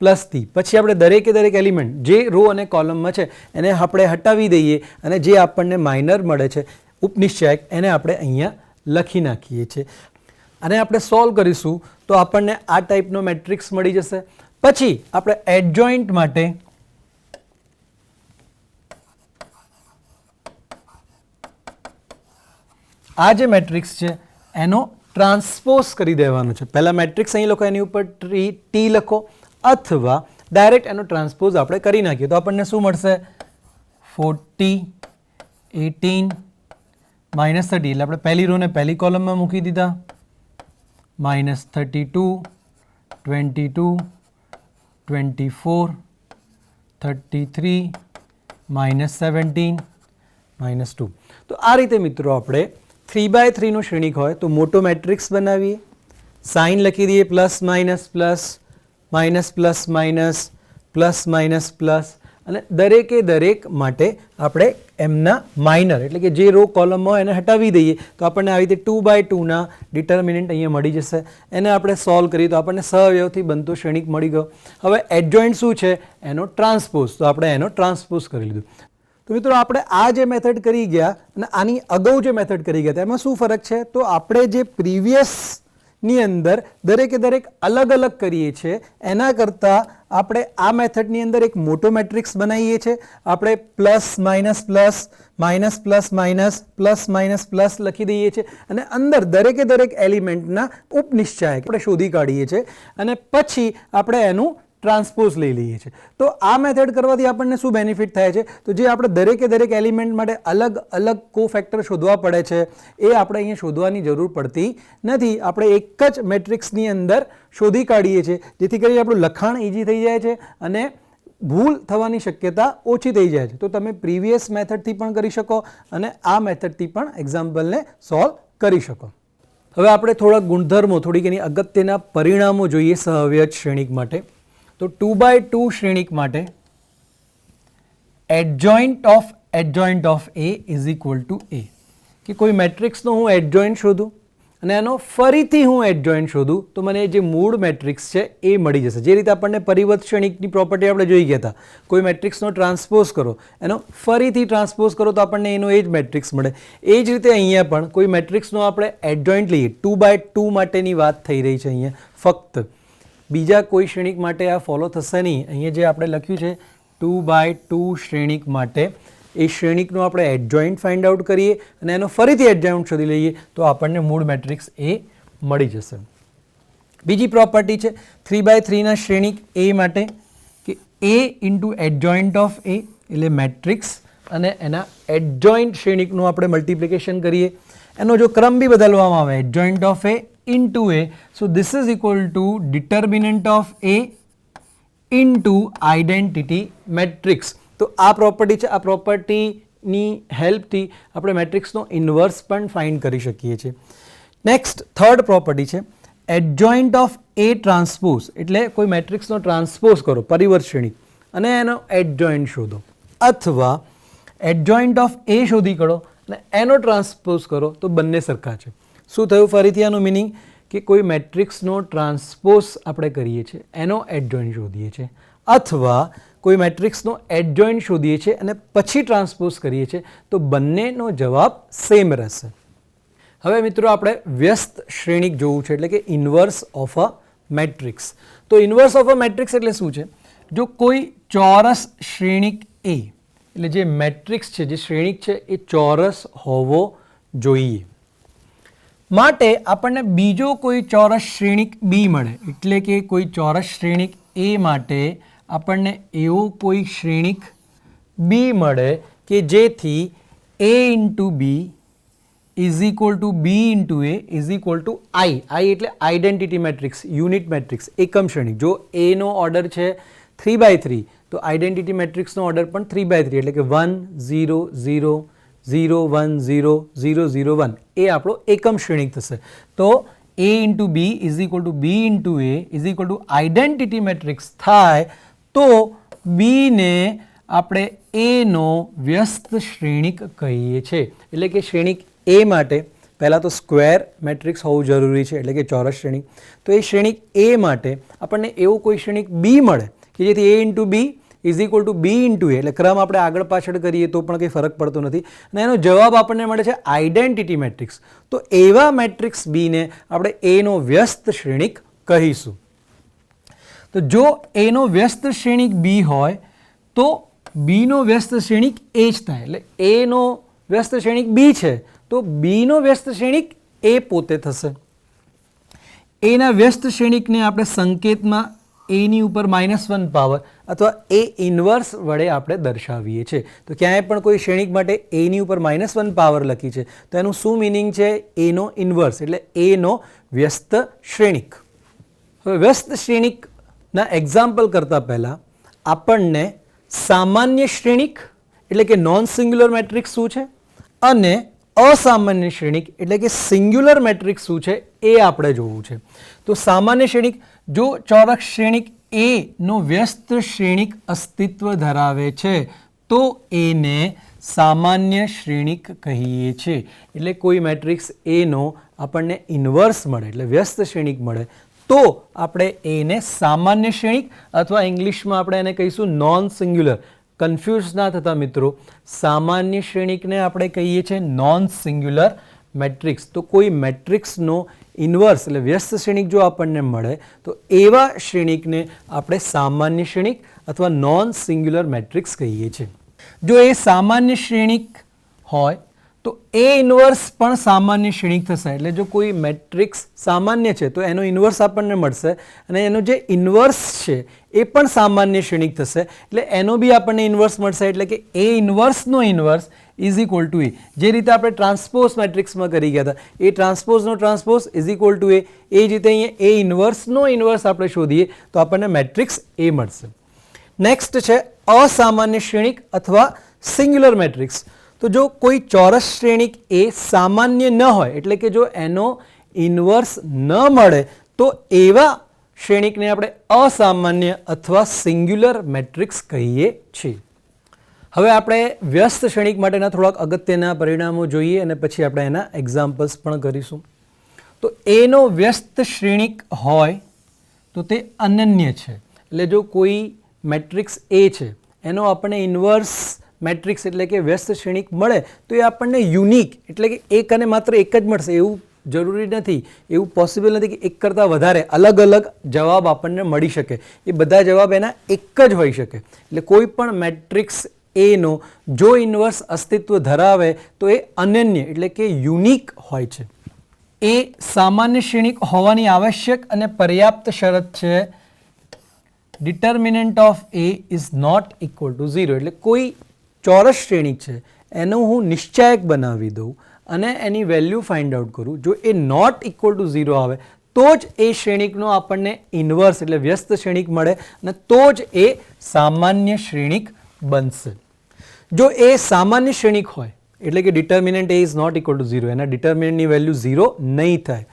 પ્લસથી. પછી આપણે દરેકે દરેક એલિમેન્ટ જે રો અને કોલમમાં છે એને આપણે હટાવી દઈએ અને જે આપણને માઇનર મળે છે ઉપનિશ્ચાયક એને આપણે અહીંયા લખી નાખીએ છીએ. અને આપણે સોલ્વ કરીશું તો આપણને આ ટાઈપનો મેટ્રિક્સ મળી જશે. પછી આપણે એડજોઇન્ટ માટે આ જે મેટ્રિક્સ છે એનો ટ્રાન્સપોઝ કરી દેવાનો છે. પહેલાં મેટ્રિક્સ અહીં લખો, એની ઉપર ટી લખો, અથવા ડાયરેક્ટ એનો ટ્રાન્સપોઝ આપણે કરી નાખીએ, તો આપણને શું મળશે? 40 18 -30. એટલે આપણે પહેલી રોને પહેલી કોલમમાં મૂકી દીધા, -32 22 24 33 -17 -2. તો આ રીતે મિત્રો આપણે 3x3 નો શ્રેણિક હોય તો મોટો મેટ્રિક્સ બનાવીએ, સાઇન લખી દઈએ plus minus plus minus plus minus plus minus plus, અને દરેકે દરેક માટે આપણે એમના માઇનર એટલે કે જે રો કોલમ હોય એને હટાવી દઈએ, તો આપણને આવી રીતે 2x2 ના ડિટર્મિનન્ટ અહીંયા મળી જશે. એને આપણે સોલ્વ કરીએ તો આપણને સહઅવયવથી બનતો શ્રેણિક મળી ગયો. હવે એડજોઇન્ટ શું છે? એનો ટ્રાન્સપોઝ, તો આપણે એનો ટ્રાન્સપોઝ કરી લીધું. તો મિત્રો આપણે આ જે મેથડ કરી ગયા અને આની અગાઉ જે મેથડ કરી ગયા એમાં શું ફરક છે? તો આપણે જે પ્રીવિયસની અંદર દરેકે દરેક અલગ અલગ કરીએ છીએ એના કરતાં આપણે આ મેથડની અંદર એક મોટો મેટ્રિક્સ બનાવીએ છીએ. આપણે plus minus plus minus plus minus plus minus plus લખી દઈએ છીએ અને અંદર દરેકે દરેક એલિમેન્ટના ઉપનિશ્ચાયક આપણે શોધી કાઢીએ છીએ અને પછી આપણે એનું ટ્રાન્સપોઝ લઈ લઈએ છીએ. તો આ મેથડ કરવાથી આપણને શું બેનિફિટ થાય છે? તો જે આપણે દરેકે દરેક એલિમેન્ટ માટે અલગ અલગ કોફેક્ટર શોધવા પડે છે એ આપણે અહીંયા શોધવાની જરૂર પડતી નથી. આપણે એક જ મેટ્રિક્સની અંદર શોધી કાઢીએ છીએ, જેથી કરીને આપણું લખાણ ઇઝી થઈ જાય છે અને ભૂલ થવાની શક્યતા ઓછી થઈ જાય છે. તો તમે પ્રીવિયસ મેથડથી પણ કરી શકો અને આ મેથડથી પણ એક્ઝામ્પલને સોલ્વ કરી શકો. હવે આપણે થોડા ગુણધર્મો, થોડીક એની અગત્યના પરિણામો જોઈએ સહઅવયવ શ્રેણિક માટે. તો 2x2 શ્રેણિક માટે adjoint of A is equal two A, કે કોઈ મેટ્રિક્સનો હું એડજોઇન્ટ શોધું અને એનો ફરીથી હું એડજોઇન્ટ શોધું તો મને જે મૂળ મેટ્રિક્સ છે એ મળી જશે. જે રીતે આપણને પરિવર્ત શ્રેણિકની પ્રોપર્ટી આપણે જોઈ ગયા હતા, કોઈ મેટ્રિક્સનો ટ્રાન્સપોઝ કરો, એનો ફરીથી ટ્રાન્સપોઝ કરો તો આપણને એનો એ જ મેટ્રિક્સ મળે. એ જ રીતે અહીંયા પણ કોઈ મેટ્રિક્સનો આપણે એડજોઇન્ટ લઈએ, 2x2 માટેની વાત થઈ રહી છે અહીંયા ફક્ત, બીજા કોઈ શ્રેણિક માટે આ ફોલો થશે નહીં. અહીંયા જે આપણે લખ્યું છે 2/2 શ્રેણિક માટે એ શ્રેણિકનું આપણે એડજોઇન્ટ ફાઇન્ડ આઉટ કરીએ અને એનો ફરીથી એડજોઇન્ટ શોધી લઈએ તો આપણને મૂળ મેટ્રિક્સ એ મળી જશે. બીજી પ્રોપર્ટી છે 3/3ના શ્રેણિક એ માટે કે એ ઇન્ટુ એડજોઇન્ટ ઓફ એ એટલે મેટ્રિક્સ અને એના એડજોઇન્ટ શ્રેણિકનું આપણે મલ્ટિપ્લિકેશન કરીએ. એનો જો ક્રમ બી બદલવામાં આવે adjoint of A into A, so this is equal two determinant of A into identity matrix. તો આ પ્રોપર્ટી છે. આ પ્રોપર્ટીની હેલ્પથી આપણે મેટ્રિક્સનો ઇન્વર્સ પણ ફાઇન્ડ કરી શકીએ છીએ. નેક્સ્ટ થર્ડ પ્રોપર્ટી છે એડજોઇન્ટ ઓફ એ ટ્રાન્સપોઝ એટલે કોઈ મેટ્રિક્સનો ટ્રાન્સપોઝ કરો પરિવર્ત શ્રેણિક અને એનો એડજોઇન્ટ શોધો, અથવા એડજોઇન્ટ ઓફ એ શોધી કાઢો અને એનો ટ્રાન્સપોઝ કરો તો બંને સરખા છે. શું થયું ફરીથી આનું મિનિંગ કે કોઈ મેટ્રિક્સનો ટ્રાન્સપોઝ આપણે કરીએ છીએ એનો એડજોઇન્ટ શોધીએ છીએ, અથવા કોઈ મેટ્રિક્સનો એડજોઇન્ટ શોધીએ છીએ અને પછી ટ્રાન્સપોઝ કરીએ છીએ તો બંનેનો જવાબ સેમ રહેશે. હવે મિત્રો આપણે વ્યસ્ત શ્રેણિક જોવું છે એટલે કે ઇન્વર્સ ઓફ અ મેટ્રિક્સ. તો ઇન્વર્સ ઓફ અ મેટ્રિક્સ એટલે શું છે? જો કોઈ ચોરસ શ્રેણિક એ એટલે જે મેટ્રિક્સ છે જે શ્રેણિક છે એ ચોરસ હોવો જોઈએ માટે આપણને બીજો કોઈ ચોરસ શ્રેણિક બી મળે એટલે કે કોઈ ચોરસ શ્રેણિક એ માટે આપણને એવો કોઈ શ્રેણિક બી મળે કે જેથી a into B is equal to B into A is equal to I. I એટલે આઇડેન્ટિટી મેટ્રિક્સ, યુનિટ મેટ્રિક્સ, એકમ શ્રેણિક. જો એનો ઓર્ડર છે 3/3 તો આઇડેન્ટિટી મેટ્રિક્સનો ઓર્ડર પણ 3/3 એટલે કે 1 0 0 0 1 0 0 0 1 એ આપણો એકમ શ્રેણિક થશે. તો a into B is equal to B into A is equal to identity matrix થાય તો બીને આપણે એનો વ્યસ્ત શ્રેણિક કહીએ છીએ. એટલે કે શ્રેણિક એ માટે પહેલાં તો સ્ક્વેર મેટ્રિક્સ હોવું જરૂરી છે એટલે કે ચોરસ શ્રેણિક. તો એ શ્રેણિક એ માટે આપણને એવો કોઈ શ્રેણિક બી મળે કે જેથી a into B is equal to B into A એટલે ક્રમ આપણે આગળ પાછળ કરીએ તો પણ કંઈ ફરક પડતો નથી અને એનો જવાબ આપણને મળે છે આઇડેન્ટિટી મેટ્રિક્સ. તો એવા મેટ્રિક્સ બીને આપણે એનો વ્યસ્ત શ્રેણિક કહીશું. તો જો એનો વ્યસ્ત શ્રેણિક બી હોય તો બીનો વ્યસ્ત શ્રેણિક એ જ થાય એટલે એનો વ્યસ્ત શ્રેણિક બી છે તો બીનો વ્યસ્ત શ્રેણિક એ પોતે થશે. એના વ્યસ્ત શ્રેણિકને આપણે સંકેતમાં એની ઉપર -1 પાવર અથવા એ ઇન્વર્સ વડે આપણે દર્શાવીએ છીએ. તો ક્યાંય પણ કોઈ શ્રેણિક માટે એની ઉપર -1 પાવર લખી છે તો એનું શું મિનિંગ છે? એનો ઇન્વર્સ એટલે એનો વ્યસ્ત શ્રેણિક. હવે વ્યસ્ત શ્રેણિકના એક્ઝામ્પલ કરતાં પહેલાં આપણને સામાન્ય શ્રેણિક એટલે કે નોન સિંગ્યુલર મેટ્રિક્સ શું છે અને અસામાન્ય શ્રેણિક એટલે કે સિંગ્યુલર મેટ્રિક્સ શું છે એ આપણે જોવું છે. તો સામાન્ય શ્રેણિક જો ચોરસ શ્રેણિક એ નો વ્યસ્ત શ્રેણિક અસ્તિત્વ ધરાવે છે તો એને સામાન્ય શ્રેણિક કહીએ છીએ. એટલે કોઈ મેટ્રિક્સ એનો આપણને ઇન્વર્સ મળે એટલે વ્યસ્ત શ્રેણિક મળે તો આપણે એને સામાન્ય શ્રેણિક અથવા ઇંગ્લિશમાં આપણે એને કહીશું નોન સિંગ્યુલર. કન્ફ્યુઝ ના થતા મિત્રો, સામાન્ય શ્રેણિકને આપણે કહીએ છીએ નોન સિંગ્યુલર મેટ્રિક્સ. તો કોઈ મેટ્રિક્સનો ઇન્વર્સ એટલે વ્યસ્ત શ્રેણિક જો આપણને મળે તો એવા શ્રેણિકને આપણે સામાન્ય શ્રેણિક અથવા નોન સિંગ્યુલર મેટ્રિક્સ કહીએ છીએ. જો એ સામાન્ય શ્રેણિક હોય તો એ ઇન્વર્સ પણ સામાન્ય શ્રેણિક થશે. એટલે જો કોઈ મેટ્રિક્સ સામાન્ય છે તો એનો ઇન્વર્સ આપણને મળશે અને એનો જે ઇન્વર્સ છે એ પણ સામાન્ય શ્રેણિક થશે એટલે એનો બી આપણને ઇન્વર્સ મળશે. એટલે કે એ ઇન્વર્સનો ઇન્વર્સ ઇઝ ઇક્વલ ટુ એ. જે રીતે આપણે ટ્રાન્સપોઝ મેટ્રિક્સમાં કરી ગયા હતા એ ટ્રાન્સપોઝનો ટ્રાન્સપોઝ ઇઝ ઇક્વલ ટુ એ જ રીતે અહીંયા એ ઇન્વર્સનો ઇન્વર્સ આપણે શોધીએ તો આપણને મેટ્રિક્સ એ મળશે. નેક્સ્ટ છે અસામાન્ય શ્રેણિક અથવા સિંગ્યુલર મેટ્રિક્સ. તો જો કોઈ ચોરસ શ્રેણિક એ સામાન્ય ન હોય એટલે કે જો એનો ઇન્વર્સ ન મળે તો એવા શ્રેણિકને આપણે અસામાન્ય અથવા સિંગ્યુલર મેટ્રિક્સ કહીએ છીએ. હવે આપણે વ્યસ્ત શ્રેણિક માટેના થોડાક અગત્યના પરિણામો જોઈએ અને પછી આપણે એના એક્ઝામ્પલ્સ પણ કરીશું. તો એનો વ્યસ્ત શ્રેણિક હોય તો તે અનન્ય છે. એટલે જો કોઈ મેટ્રિક્સ એ છે એનો આપણને ઇન્વર્સ મેટ્રિક્સ એટલે કે વ્યસ્ત શ્રેણિક મળે તો એ આપણને યુનિક એટલે કે એક અને માત્ર એક જ મળશે એવું જરૂરી નથી, એવું પોસિબલ નથી કે એક કરતાં વધારે અલગ અલગ જવાબ આપણને મળી શકે. એ બધા જવાબ એના એક જ હોઈ શકે. એટલે કોઈ પણ મેટ્રિક્સ એનો જો ઇન્વર્સ અસ્તિત્વ ધરાવે તો એ અનન્ય એટલે કે યુનિક હોય છે. એ સામાન્ય શ્રેણિક હોવાની આવશ્યક અને પર્યાપ્ત શરત છે determinant of A is not equal to 0. એટલે કોઈ ચોરસ શ્રેણિક છે એનું હું નિશ્ચાયક બનાવી દઉં અને એની વેલ્યુ ફાઇન્ડ આઉટ કરું. જો એ નોટ ઇક્વલ ટુ 0 આવે તો જ એ શ્રેણિકનો આપણને ઇન્વર્સ એટલે વ્યસ્ત શ્રેણિક મળે અને તો જ એ સામાન્ય શ્રેણિક બનશે. જો એ સામાન્ય શ્રેણિક હોય એટલે કે determinant A is not equal to 0, એના ડિટર્મિનન્ટની વેલ્યુ 0 નહીં થાય,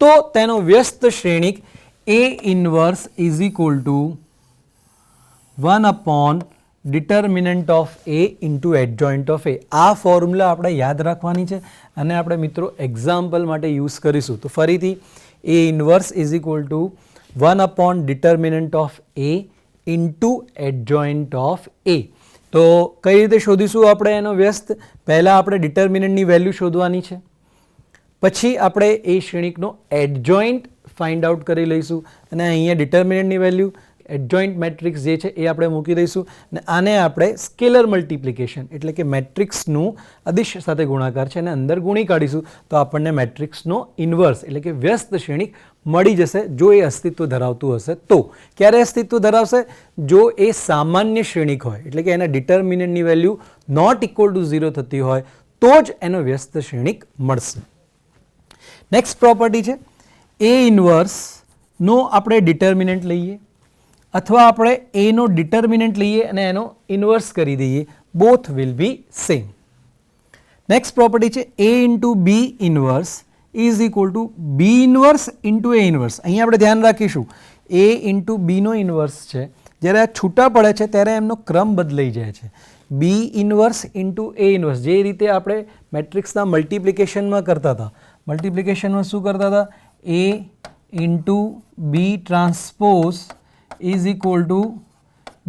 તો તેનો વ્યસ્ત શ્રેણિક A inverse is equal to 1 upon determinant of A into adjoint of A. આ ફોર્મ્યુલા આપણે યાદ રાખવાની છે અને આપણે મિત્રો એક્ઝામ્પલ માટે યુઝ કરીશું. તો ફરીથી A inverse is equal to 1 upon determinant of A into adjoint of A. તો કઈ રીતે શોધીશું આપણે એનો વ્યસ્ત? પહેલાં આપણે ડિટર્મિનન્ટની વેલ્યુ શોધવાની છે, પછી આપણે એ શ્રેણિકનો એડજોઇન્ટ ફાઇન્ડ આઉટ કરી લઈશું અને અહીંયા ડિટર્મિનન્ટની વેલ્યુ એડજોઇન્ટ મેટ્રિક્સ જે છે એ આપણે મૂકી દઈશું અને આને આપણે સ્કેલર મલ્ટિપ્લિકેશન એટલે કે મેટ્રિક્સનું અદિશ સાથે ગુણાકાર છે અને અંદર ગુણી કાઢીશું તો આપણને મેટ્રિક્સનો ઇન્વર્સ એટલે કે વ્યસ્ત શ્રેણિક મળી જશે જો એ અસ્તિત્વ ધરાવતું હશે તો. ક્યારે અસ્તિત્વ ધરાવશે? જો એ સામાન્ય શ્રેણિક હોય એટલે કે એના ડિટર્મિનન્ટની વેલ્યુ નોટ ઇક્વલ ટુ 0 થતી હોય તો જ એનો વ્યસ્ત શ્રેણિક મળશે. નેક્સ્ટ પ્રોપર્ટી છે એ ઇન્વર્સનો આપણે ડિટર્મિનન્ટ લઈએ અથવા આપણે એનો ડિટર્મિનન્ટ લઈએ અને એનો ઇન્વર્સ કરી દઈએ, both will be same. Next property છે A into B inverse is equal to B inverse into A inverse. અહીંયા આપણે ધ્યાન રાખીશું એ ઇન્ટુ બીનો ઇન્વર્સ છે, જ્યારે આ છૂટા પડે છે ત્યારે એમનો ક્રમ બદલાઈ જાય છે. બી ઇન્વર્સ ઇન્ટુ એ ઇન્વર્સ જે રીતે આપણે મેટ્રિક્સના મલ્ટિપ્લિકેશનમાં કરતા હતા, મલ્ટિપ્લિકેશનમાં શું કરતા હતા? A into B transpose is equal to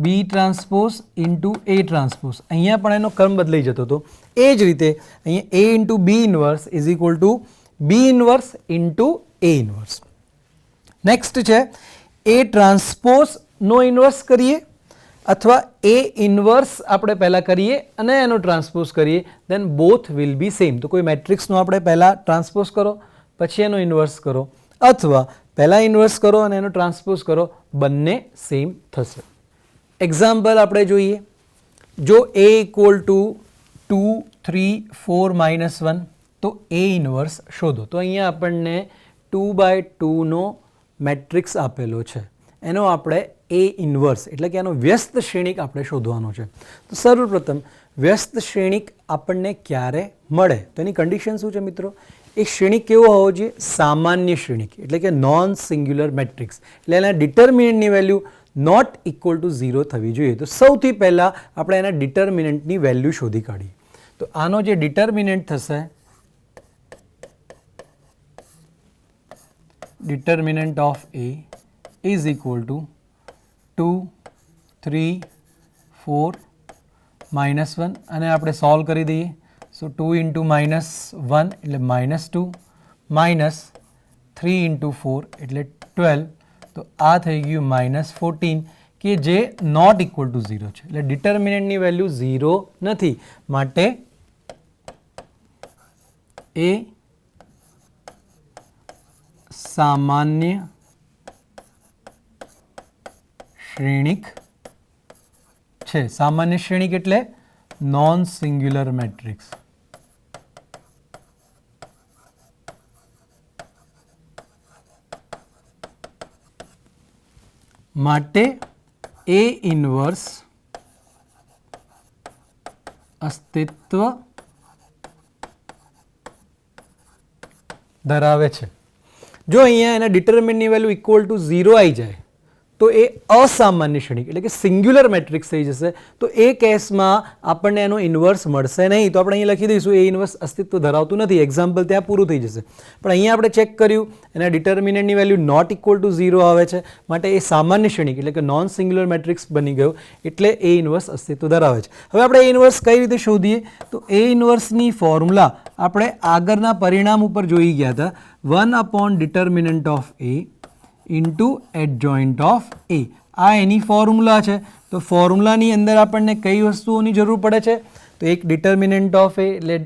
B transpose into A transpose. અહીંયા પણ એનો ક્રમ બદલાઈ જતો હતો. એ જ રીતે અહીંયા A into B inverse is equal to B inverse into A inverse. Next છે એ ટ્રાન્સપોઝનો ઇન્વર્સ કરીએ અથવા એ ઇન્વર્સ આપણે પહેલાં કરીએ અને એનો ટ્રાન્સપોઝ કરીએ, દેન બોથ વિલ બી સેમ. તો કોઈ મેટ્રિક્સનો આપણે પહેલાં ટ્રાન્સપોઝ કરો પછી એનો ઇન્વર્સ કરો અથવા પહેલાં ઇન્વર્સ કરો અને એનો ટ્રાન્સપોઝ કરો, બંને સેમ થશે. એક્ઝામ્પલ આપણે જોઈએ. જો એ ઇક્વલ ટુ 2, 3, 4, -1 તો એ ઇન્વર્સ શોધો. તો અહીંયા આપણને 2/2નો મેટ્રિક્સ આપેલો છે, એનો આપણે એ ઇન્વર્સ એટલે કે એનો વ્યસ્ત શ્રેણિક આપણે શોધવાનો છે. તો સર્વપ્રથમ વ્યસ્ત શ્રેણિક આપણને ક્યારે મળે તો એની કન્ડિશન શું છે મિત્રો? એ શ્રેણિક કેવો હોવો જોઈએ? સામાન્ય શ્રેણિક એટલે કે નોન સિંગ્યુલર મેટ્રિક્સ, એટલે એના ડિટર્મિનન્ટની વેલ્યુ નોટ ઇક્વલ ટુ 0 થવી જોઈએ. તો સૌથી પહેલાં આપણે એના ડિટર્મિનન્ટની વેલ્યુ શોધી કાઢીએ. તો આનો જે ડિટર્મિનન્ટ થશે, determinant of A is equal two 2, 3, 4, -1 અને આપણે સોલ્વ કરી દઈએ. સો 2 ઇન્ટુ -1 એટલે -2 -3 ઇન્ટુ 4 એટલે 12. તો આ થઈ ગયું -14 કે જે નોટ ઇક્વલ ટુ 0 છે. એટલે ડિટર્મિનન્ટની વેલ્યુ 0 નથી, માટે એ સામાન્ય શ્રેણિક છે. સામાન્ય શ્રેણિક એટલે નોન સિંગ્યુલર મેટ્રિક્સ. માટે એ ઇન્વર્સ અસ્તિત્વ ધરાવે છે. જો અહીંયા એના ડિટર્મિનન્ટની વેલ્યુ ઇક્વલ ટુ 0 આવી જાય તો એ અસામાન્ય શ્રેણિક એટલે કે સિંગ્યુલર મેટ્રિક્સ થઈ જશે. તો એ કેસમાં આપણને એનો ઇન્વર્સ મળશે નહીં. તો આપણે અહીં લખી દઈશું એ ઇન્વર્સ અસ્તિત્વ ધરાવતું નથી. એક્ઝામ્પલ ત્યાં પૂરું થઈ જશે. પણ અહીંયા આપણે ચેક કર્યું એના ડિટર્મિનન્ટની વેલ્યુ નોટ ઇક્વલ ટુ 0 આવે છે, માટે એ સામાન્ય શ્રેણિક એટલે કે નોન સિંગ્યુલર મેટ્રિક્સ બની ગયો, એટલે એ ઇન્વર્સ અસ્તિત્વ ધરાવે છે. હવે આપણે એ ઇન્વર્સ કઈ રીતે શોધીએ? તો એ ઇન્વર્સની ફોર્મ્યુલા આપણે આગળના પરિણામ ઉપર જોઈ ગયા હતા. 1 determinant of A into adjoint of A, આ એની ફોર્મ્યુલા છે. તો ફોર્મ્યુલાની અંદર આપણને કઈ વસ્તુઓની જરૂર પડે છે? તો એક ડિટર્મિનન્ટ ઓફ એ એટલે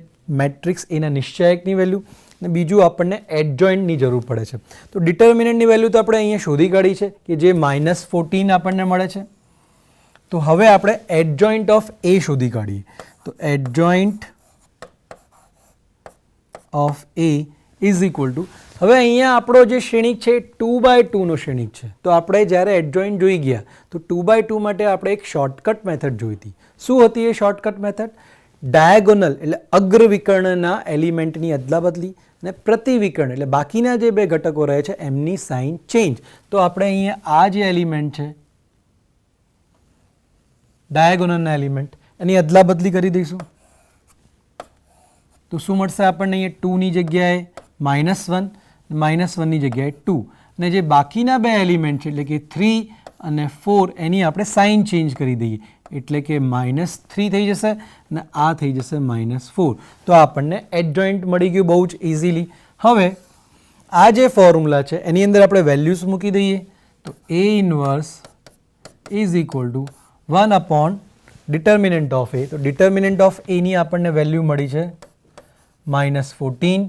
મેટ્રિક્સ એના નિશ્ચાયકની વેલ્યુ, અને બીજું આપણને એડજોઇન્ટની જરૂર પડે છે. તો ડિટર્મિનન્ટની વેલ્યુ તો આપણે અહીંયા શોધી કાઢી છે કે જે -14 આપણને મળે છે. તો હવે આપણે એડજોઇન્ટ ઓફ એ શોધી કાઢીએ. તો adjoint of A is equal two, હવે અહીંયા આપણો જે શ્રેણિક છે 2/2 નો શ્રેણિક છે. તો આપણે જ્યારે એડજોઇન્ટ જોઈ ગયા તો 2/2 માટે આપણે એક શોર્ટકટ મેથડ જોઈ હતી. શું હતી એ શોર્ટકટ મેથડ? ડાયાગોનલ એટલે અગ્રવિકર્ણના એલિમેન્ટની અદલાબદલી અને પ્રતિવિકર્ણ એટલે બાકીના જે બે ઘટકો રહે છે એમની સાઇન ચેન્જ. તો આપણે અહીંયા આ જે એલિમેન્ટ છે ડાયાગોનલના એલિમેન્ટ એની અદલાબદલી કરી દઈશું. તો શું મળશે આપણને? અહીંયા 2 ની જગ્યાએ -1, -1ની જગ્યાએ 2, અને જે બાકીના બે એલિમેન્ટ છે એટલે કે 3 અને 4 એની આપણે સાઇન ચેન્જ કરી દઈએ એટલે કે -3 થઈ જશે અને આ થઈ જશે -4. તો આપણને એડજોઇન્ટ મળી ગયું બહુ જ ઇઝીલી. હવે આ જે ફોર્મ્યુલા છે એની અંદર આપણે વેલ્યુઝ મૂકી દઈએ. તો A inverse is equal to 1 determinant of A. તો ડિટર્મિનન્ટ ઓફ એની આપણને વેલ્યુ મળી છે -14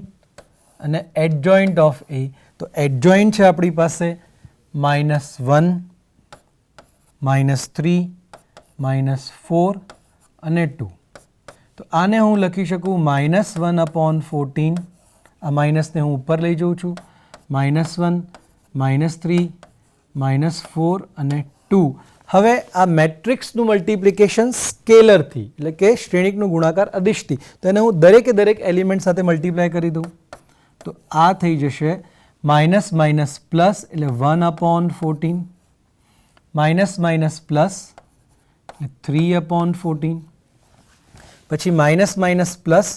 અને એડજોઇન્ટ ઓફ એ, તો એડજોઇન્ટ છે આપણી પાસે -1, -3, -4 અને 2. તો આને હું લખી શકું -1/14, આ માઇનસને હું ઉપર લઈ જાઉં છું, -1, -3, -4 અને 2. હવે આ મેટ્રિક્સનું મલ્ટિપ્લિકેશન સ્કેલરથી એટલે કે શ્રેણિકનું ગુણાકાર અદિશથી, તો એને હું દરેકે દરેક એલિમેન્ટ સાથે મલ્ટિપ્લાય કરી દઉં. તો આ થઈ જશે માઇનસ માઇનસ પ્લસ એટલે 1/14, માઇનસ માઇનસ પ્લસ એટલે 3/14, પછી માઇનસ માઇનસ પ્લસ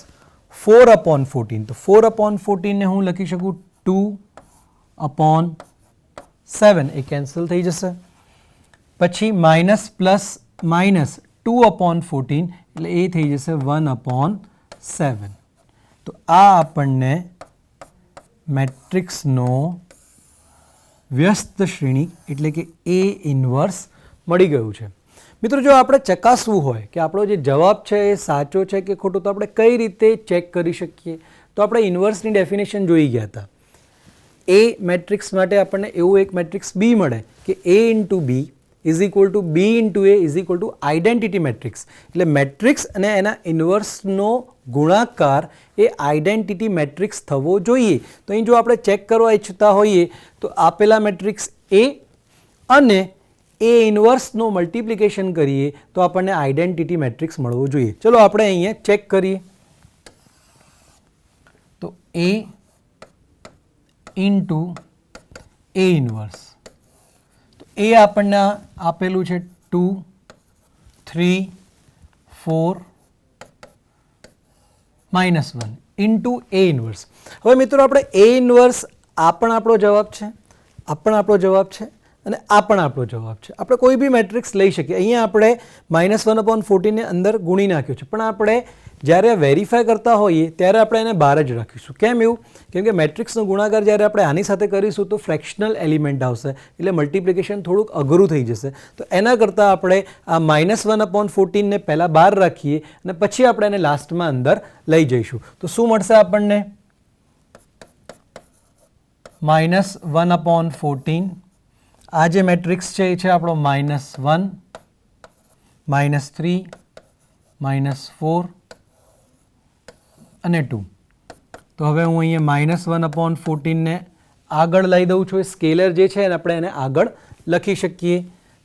4/14. તો 4/14 ને હું લખી શકું 2/7, એ કેન્સલ થઈ જશે. પછી માઇનસ પ્લસ માઇનસ 2/14 એટલે એ થઈ જશે 1/7. તો આ આપણને મેટ્રિક્સનો વ્યસ્ત શ્રેણી એટલે કે એ ઇન્વર્સ મળી ગયું છે. મિત્રો, જો આપણે ચકાસવું હોય કે આપણો જે જવાબ છે એ સાચો છે કે ખોટો, તો આપણે કઈ રીતે ચેક કરી શકીએ? તો આપણે ઇન્વર્સની ડેફિનેશન જોઈ ગયા હતા. એ મેટ્રિક્સ માટે આપણને એવું એક મેટ્રિક્સ બી મળે કે A into B is equal to B into A is equal to identity matrix. એટલે મેટ્રિક્સ અને એના ઇન્વર્સનો ગુણાકાર એ આઇડેન્ટિટી મેટ્રિક્સ થવો જોઈએ. તો અહીં જો આપણે ચેક કરવા ઈચ્છતા હોઈએ તો આપેલા મેટ્રિક્સ એ અને એ ઇન્વર્સનો મલ્ટિપ્લિકેશન કરીએ તો આપણને આઇડેન્ટિટી મેટ્રિક્સ મળવો જોઈએ. ચલો આપણે અહીંયા ચેક કરીએ. તો એ ઇન્ટુ એ ઇન્વર્સ, તો એ આપણને આપેલું છે 2, 3, 4, -1 ઇન્ટુ એ ઇન્વર્સ. હવે મિત્રો, આપણે એ ઇન્વર્સ આ પણ આપણો જવાબ છે, આ પણ આપણો જવાબ છે અને આ પણ આપણો જવાબ છે. આપણે કોઈ બી મેટ્રિક્સ લઈ શકીએ. અહીંયા આપણે -1/14 ને અંદર ગુણી નાખ્યું છે, પણ આપણે જ્યારે વેરીફાઈ કરતા હોઈએ ત્યારે આપણે એને બહાર જ રાખીશું. કેમ એવું? કેમ કે મેટ્રિક્સનો ગુણાકાર જ્યારે આપણે આની સાથે કરીશું તો ફ્રેક્શનલ એલિમેન્ટ આવશે એટલે મલ્ટિપ્લિકેશન થોડુંક અઘરું થઈ જશે. તો એના કરતાં આપણે આ -1/14 ને પહેલાં બહાર રાખીએ અને પછી આપણે એને લાસ્ટમાં અંદર લઈ જઈશું. તો શું મળશે આપણને? -1/14. આ જે મેટ્રિક્સ છે એ છે આપણો -1, -3, -4 અને 2. તો હવે હું અહીંયા -1/14 ને આગળ લઈ દઉં છું. એ સ્કેલર જે છે આપણે એને આગળ લખી શકીએ.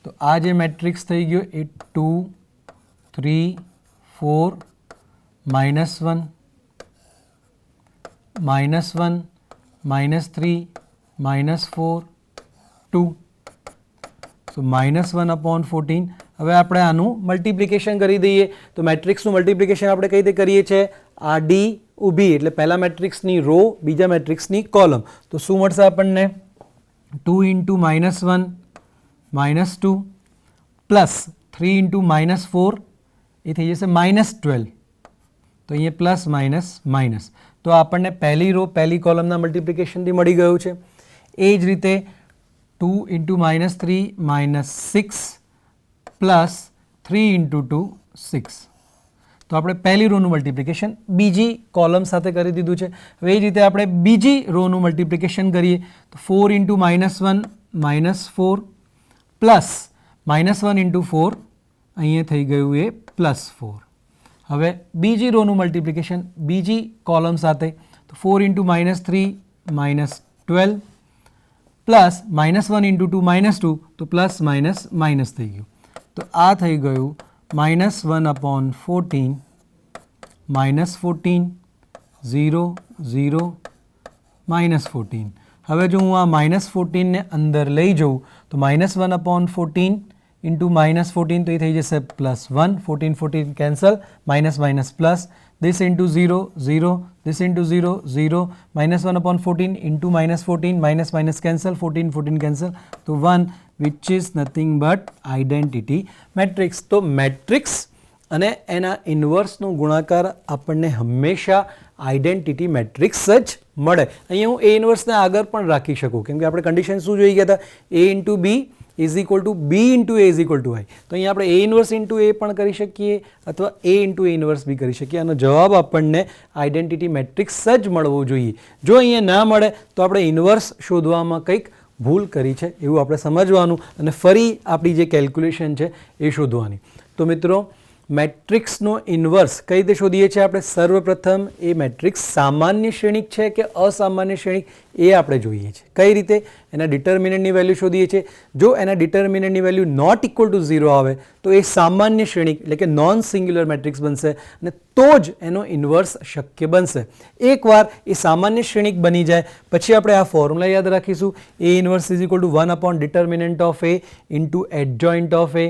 તો આ જે મેટ્રિક્સ થઈ ગયો એ 2, 3, 4, -1, -1, -3, -4, 2. તો -1/14. હવે આપણે આનું મલ્ટિપ્લિકેશન કરી દઈએ. તો મેટ્રિક્સનું મલ્ટિપ્લિકેશન આપણે કઈ રીતે કરીએ છીએ? આડી ઊભી એટલે પહેલા મેટ્રિક્સની રો, બીજા મેટ્રિક્સની કોલમ. તો શું મળશે આપણને? 2 × -1 -2 પ્લસ 3 × -4 એ થઈ જશે -12. તો અહીંયા પ્લસ માઇનસ માઇનસ. તો આપણને પહેલી રો પહેલી કોલમના મલ્ટિપ્લિકેશનથી મળી ગયું છે. એ જ રીતે 2 × -3 -6 પ્લસ 3 × 2 6. તો આપણે પહેલી રોનું મલ્ટિપ્લિકેશન બીજી કોલમ સાથે કરી દીધું છે. હવે એ જ રીતે આપણે બીજી રોનું મલ્ટિપ્લિકેશન કરીએ તો 4 × -1 -4 પ્લસ -1 × 4 અહીંયા થઈ ગયું એ +4. હવે બીજી રોનું મલ્ટિપ્લિકેશન બીજી કોલમ સાથે તો 4 × -3 -12 પ્લસ -1 × 2 -2 તો પ્લસ માઇનસ માઇનસ થઈ ગયું. તો આ થઈ ગયું -1/14 -14 0 0 -14. હવે જો હું આ -14 ને અંદર લઈ જાઉં તો -1/14 into -14 તો એ થઈ જશે +1. 14 14 cancel, minus minus plus. this into 0 0, this into 0 0, -1/14 into -14 minus minus cancel, 14 14 cancel, તો 1 which is nothing but identity matrix. તો મેટ્રિક્સ અને એના ઇન્વર્સનો ગુણાકાર આપણને હંમેશા આઈડેન્ટિટી મેટ્રિક્સ જ મળે. અહીંયા હું એ ઇન્વર્સને આગળ પણ રાખી શકું કેમ કે આપણે કન્ડિશન શું જોઈ ગયા હતા? a into b is equal to b into a is equal to i. તો અહીંયા આપણે a ઇન્વર્સ into a પણ કરી શકીએ અથવા a into a ઇન્વર્સ બી કરી શકીએ. આનો જવાબ આપણને આઈડેન્ટિટી મેટ્રિક્સ જ મળવો જોઈએ. જો અહીંયા ના મળે તો આપણે ઇન્વર્સ શોધવામાં કંઈક ભૂલ કરી છે એવું આપણે સમજવાનું અને ફરી આપણી જે કેલ્ક્યુલેશન છે એ શોધવાની. તો મિત્રો મેટ્રિક્સનો ઇન્વર્સ કઈ રીતે શોધીએ છીએ આપણે? સર્વપ્રથમ એ મેટ્રિક્સ સામાન્ય શ્રેણિક છે કે અસામાન્ય શ્રેણિક એ આપણે જોઈએ છીએ. કઈ રીતે? એના ડિટર્મિનન્ટની વેલ્યુ શોધીએ છીએ. જો એના ડિટર્મિનન્ટની વેલ્યુ નોટ ઇક્વલ ટુ 0 આવે તો એ સામાન્ય શ્રેણિક એટલે કે નોન સિંગ્યુલર મેટ્રિક્સ બનશે અને તો જ એનો ઇન્વર્સ શક્ય બનશે. એકવાર એ સામાન્ય શ્રેણિક બની જાય પછી આપણે આ ફોર્મ્યુલા યાદ રાખીશું. a inverse is equal two 1/determinant of a into adjoint of a.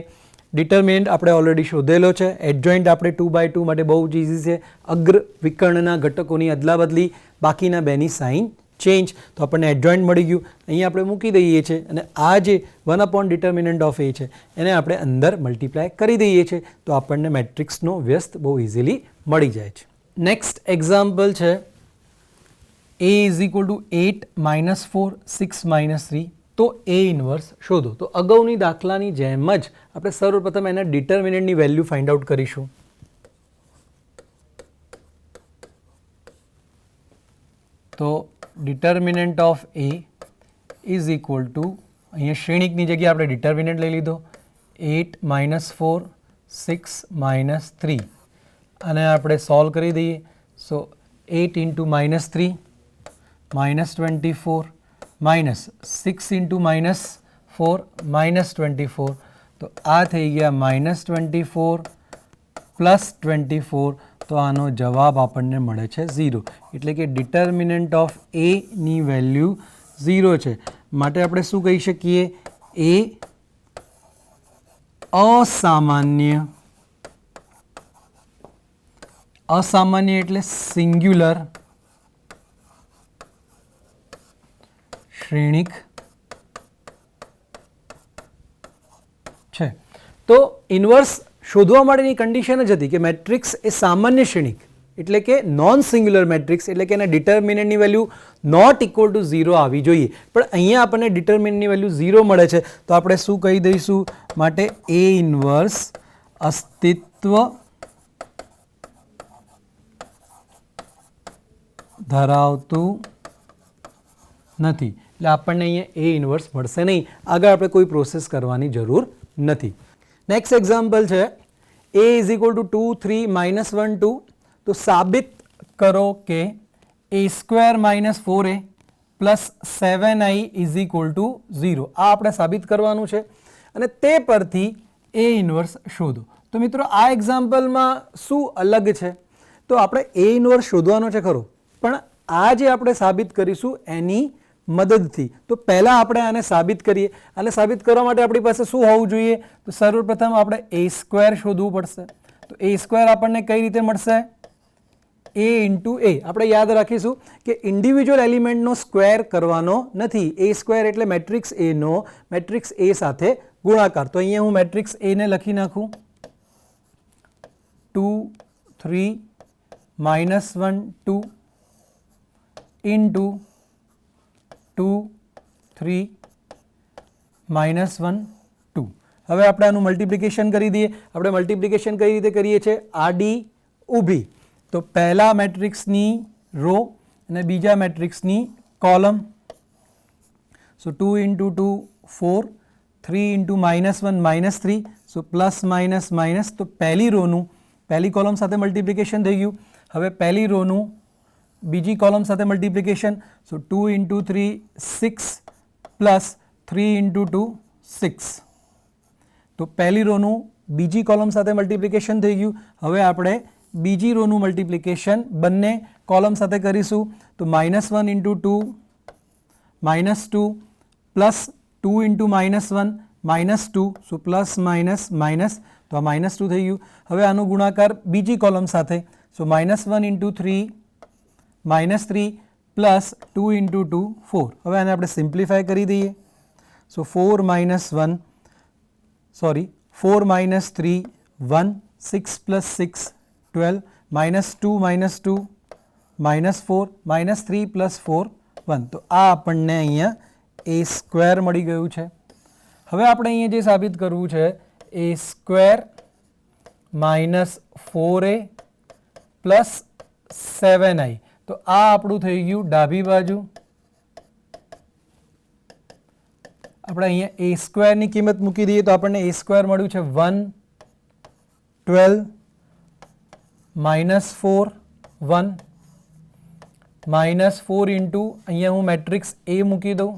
Determinant આપણે ઓલરેડી શોધેલો છે. એડજોઇન્ટ આપણે 2/2 માટે બહુ જ ઇઝી છે. અગ્ર વિકર્ણના ઘટકોની અદલાબદલી, બાકીના બેની સાઇન ચેન્જ. તો આપણને એડજોઇન્ટ મળી ગયું. અહીંયા આપણે મૂકી દઈએ છીએ અને આ જે 1/determinant of a છે એને આપણે અંદર મલ્ટીપ્લાય કરી દઈએ છીએ તો આપણને મેટ્રિક્સનો વ્યસ્ત બહુ ઇઝીલી મળી જાય છે. નેક્સ્ટ એક્ઝામ્પલ છે a ઇઝ ઇક્વલ ટુ 8 -4 6 -3. તો એ ઇન્વર્સ શોધો. તો અગાઉની દાખલાની જેમ જ આપણે સર્વપ્રથમ એના ડિટર્મિનન્ટની વેલ્યુ ફાઇન્ડ આઉટ કરીશું. તો determinant of A is equal two અહીંયા શ્રેણિકની જગ્યાએ આપણે ડિટર્મિનન્ટ લઈ લીધો 8 -4 6 -3 અને આપણે સોલ્વ કરી દઈએ. સો 8 into -3 -24 minus 6 into -4 -24. તો આ થઈ ગયા -24 પ્લસ 24. તો આનો જવાબ આપણને મળે છે 0. એટલે કે ડિટર્મિનન્ટ ઓફ એ ની વેલ્યુ 0 છે. માટે આપણે શું કહી શકીએ? એ અસામાન્ય. અસામાન્ય એટલે સિંગ્યુલર શ્રેણિક છે. તો ઇન્વર્સ શોધવા માટેની કન્ડિશન જ હતી કે મેટ્રિક્સ એ સામાન્ય શ્રેણિક એટલે કે નોન સિંગ્યુલર મેટ્રિક્સ એટલે કે એના ડિટર્મિનન્ટની વેલ્યુ નોટ ઇક્વલ ટુ 0 આવી જોઈએ. પણ અહીંયા આપણને ડિટર્મિનન્ટની વેલ્યુ 0 મળે છે તો આપણે શું કહી દઈશું? માટે એ ઇન્વર્સ અસ્તિત્વ ધરાવતું નથી. એટલે આપણને અહીંયા એ ઇન્વર્સ મળશે નહીં. આગળ આપણે કોઈ પ્રોસેસ કરવાની જરૂર નથી. નેક્સ્ટ એક્ઝામ્પલ છે a ઇઝ ઇક્વલ ટુ 2 3 -1 2. તો સાબિત કરો કે a² - 4a plus 7i is equal to 0. આ આપણે સાબિત કરવાનું છે અને તે પરથી એ ઇન્વર્સ શોધો. તો મિત્રો આ એક્ઝામ્પલમાં શું અલગ છે? તો આપણે એ ઇન્વર્સ શોધવાનો છે ખરો પણ આ જે આપણે સાબિત કરીશું એની મદદથી. તો પહેલાં આપણે આને સાબિત કરીએ. આને સાબિત કરવા માટે આપણી પાસે શું હોવું જોઈએ? તો સર્વપ્રથમ આપણે a સ્ક્વેર શોધવું પડશે. તો a સ્ક્વેર આપણને કઈ રીતે મળશે? a into a. આપણે યાદ રાખીશું કે ઇન્ડિવિજ્યુઅલ એલિમેન્ટનો સ્ક્વેર કરવાનો નથી. a સ્ક્વેર એટલે મેટ્રિક્સ a નો મેટ્રિક્સ a સાથે ગુણાકાર. તો અહીંયા હું મેટ્રિક્સ a ને લખી નાખું 2 3 -1 2 ઇન્ટુ 2 3 -1 2. હવે આપણે આનું મલ્ટિપ્લિકેશન કરી દઈએ. આપણે મલ્ટિપ્લિકેશન કઈ રીતે કરીએ છીએ? આડી ઊભી. તો પહેલા મેટ્રિક્સની રો અને બીજા મેટ્રિક્સની કોલમ. સો 2 ઇન્ટુ 2 4 3 ઇન્ટુ -1 -3. સો પ્લસ માઇનસ માઇનસ. તો પહેલી રોનું પહેલી કોલમ સાથે મલ્ટિપ્લિકેશન થઈ ગયું. હવે પહેલી રોનું બીજી કોલમ સાથે મલ્ટિપ્લિકેશન. સો 2 ઇન્ટુ 3 6 પ્લસ 3 ઇન્ટુ 2 6. તો પહેલી રોનું બીજી કોલમ સાથે મલ્ટિપ્લિકેશન થઈ ગયું. હવે આપણે બીજી રોનું મલ્ટિપ્લિકેશન બંને કોલમ સાથે કરીશું. તો -1 ઇન્ટુ 2 -2 પ્લસ 2 ઇન્ટુ -1 -2. સો પ્લસ માઇનસ માઇનસ. તો આ -2 થઈ ગયું. હવે આનો ગુણાકાર બીજી કોલમ સાથે. સો -1 ઇન્ટુ 3 -3 પ્લસ 2 ઇન્ટુ 2 4. હવે આને આપણે સિમ્પ્લિફાય કરી દઈએ. સો 4 -1 સોરી 4 -3 1 6 પ્લસ 6 12 -2 -2 -4 -3 પ્લસ 4 1. તો આ આપણને અહીંયા a સ્ક્વેર મળી ગયું છે. હવે આપણે અહીંયા જે સાબિત કરવું છે a square -4a plus 7i. તો આ આપણું થઈ ગયું ડાબી બાજુ. આપણે અહીંયા a સ્ક્વેરની કિંમત મૂકી દઈએ તો આપણને a સ્ક્વેર મળ્યું છે 112 -4 1 -4 ઇન્ટુ અહીંયા હું મેટ્રિક્સ a મૂકી દઉં.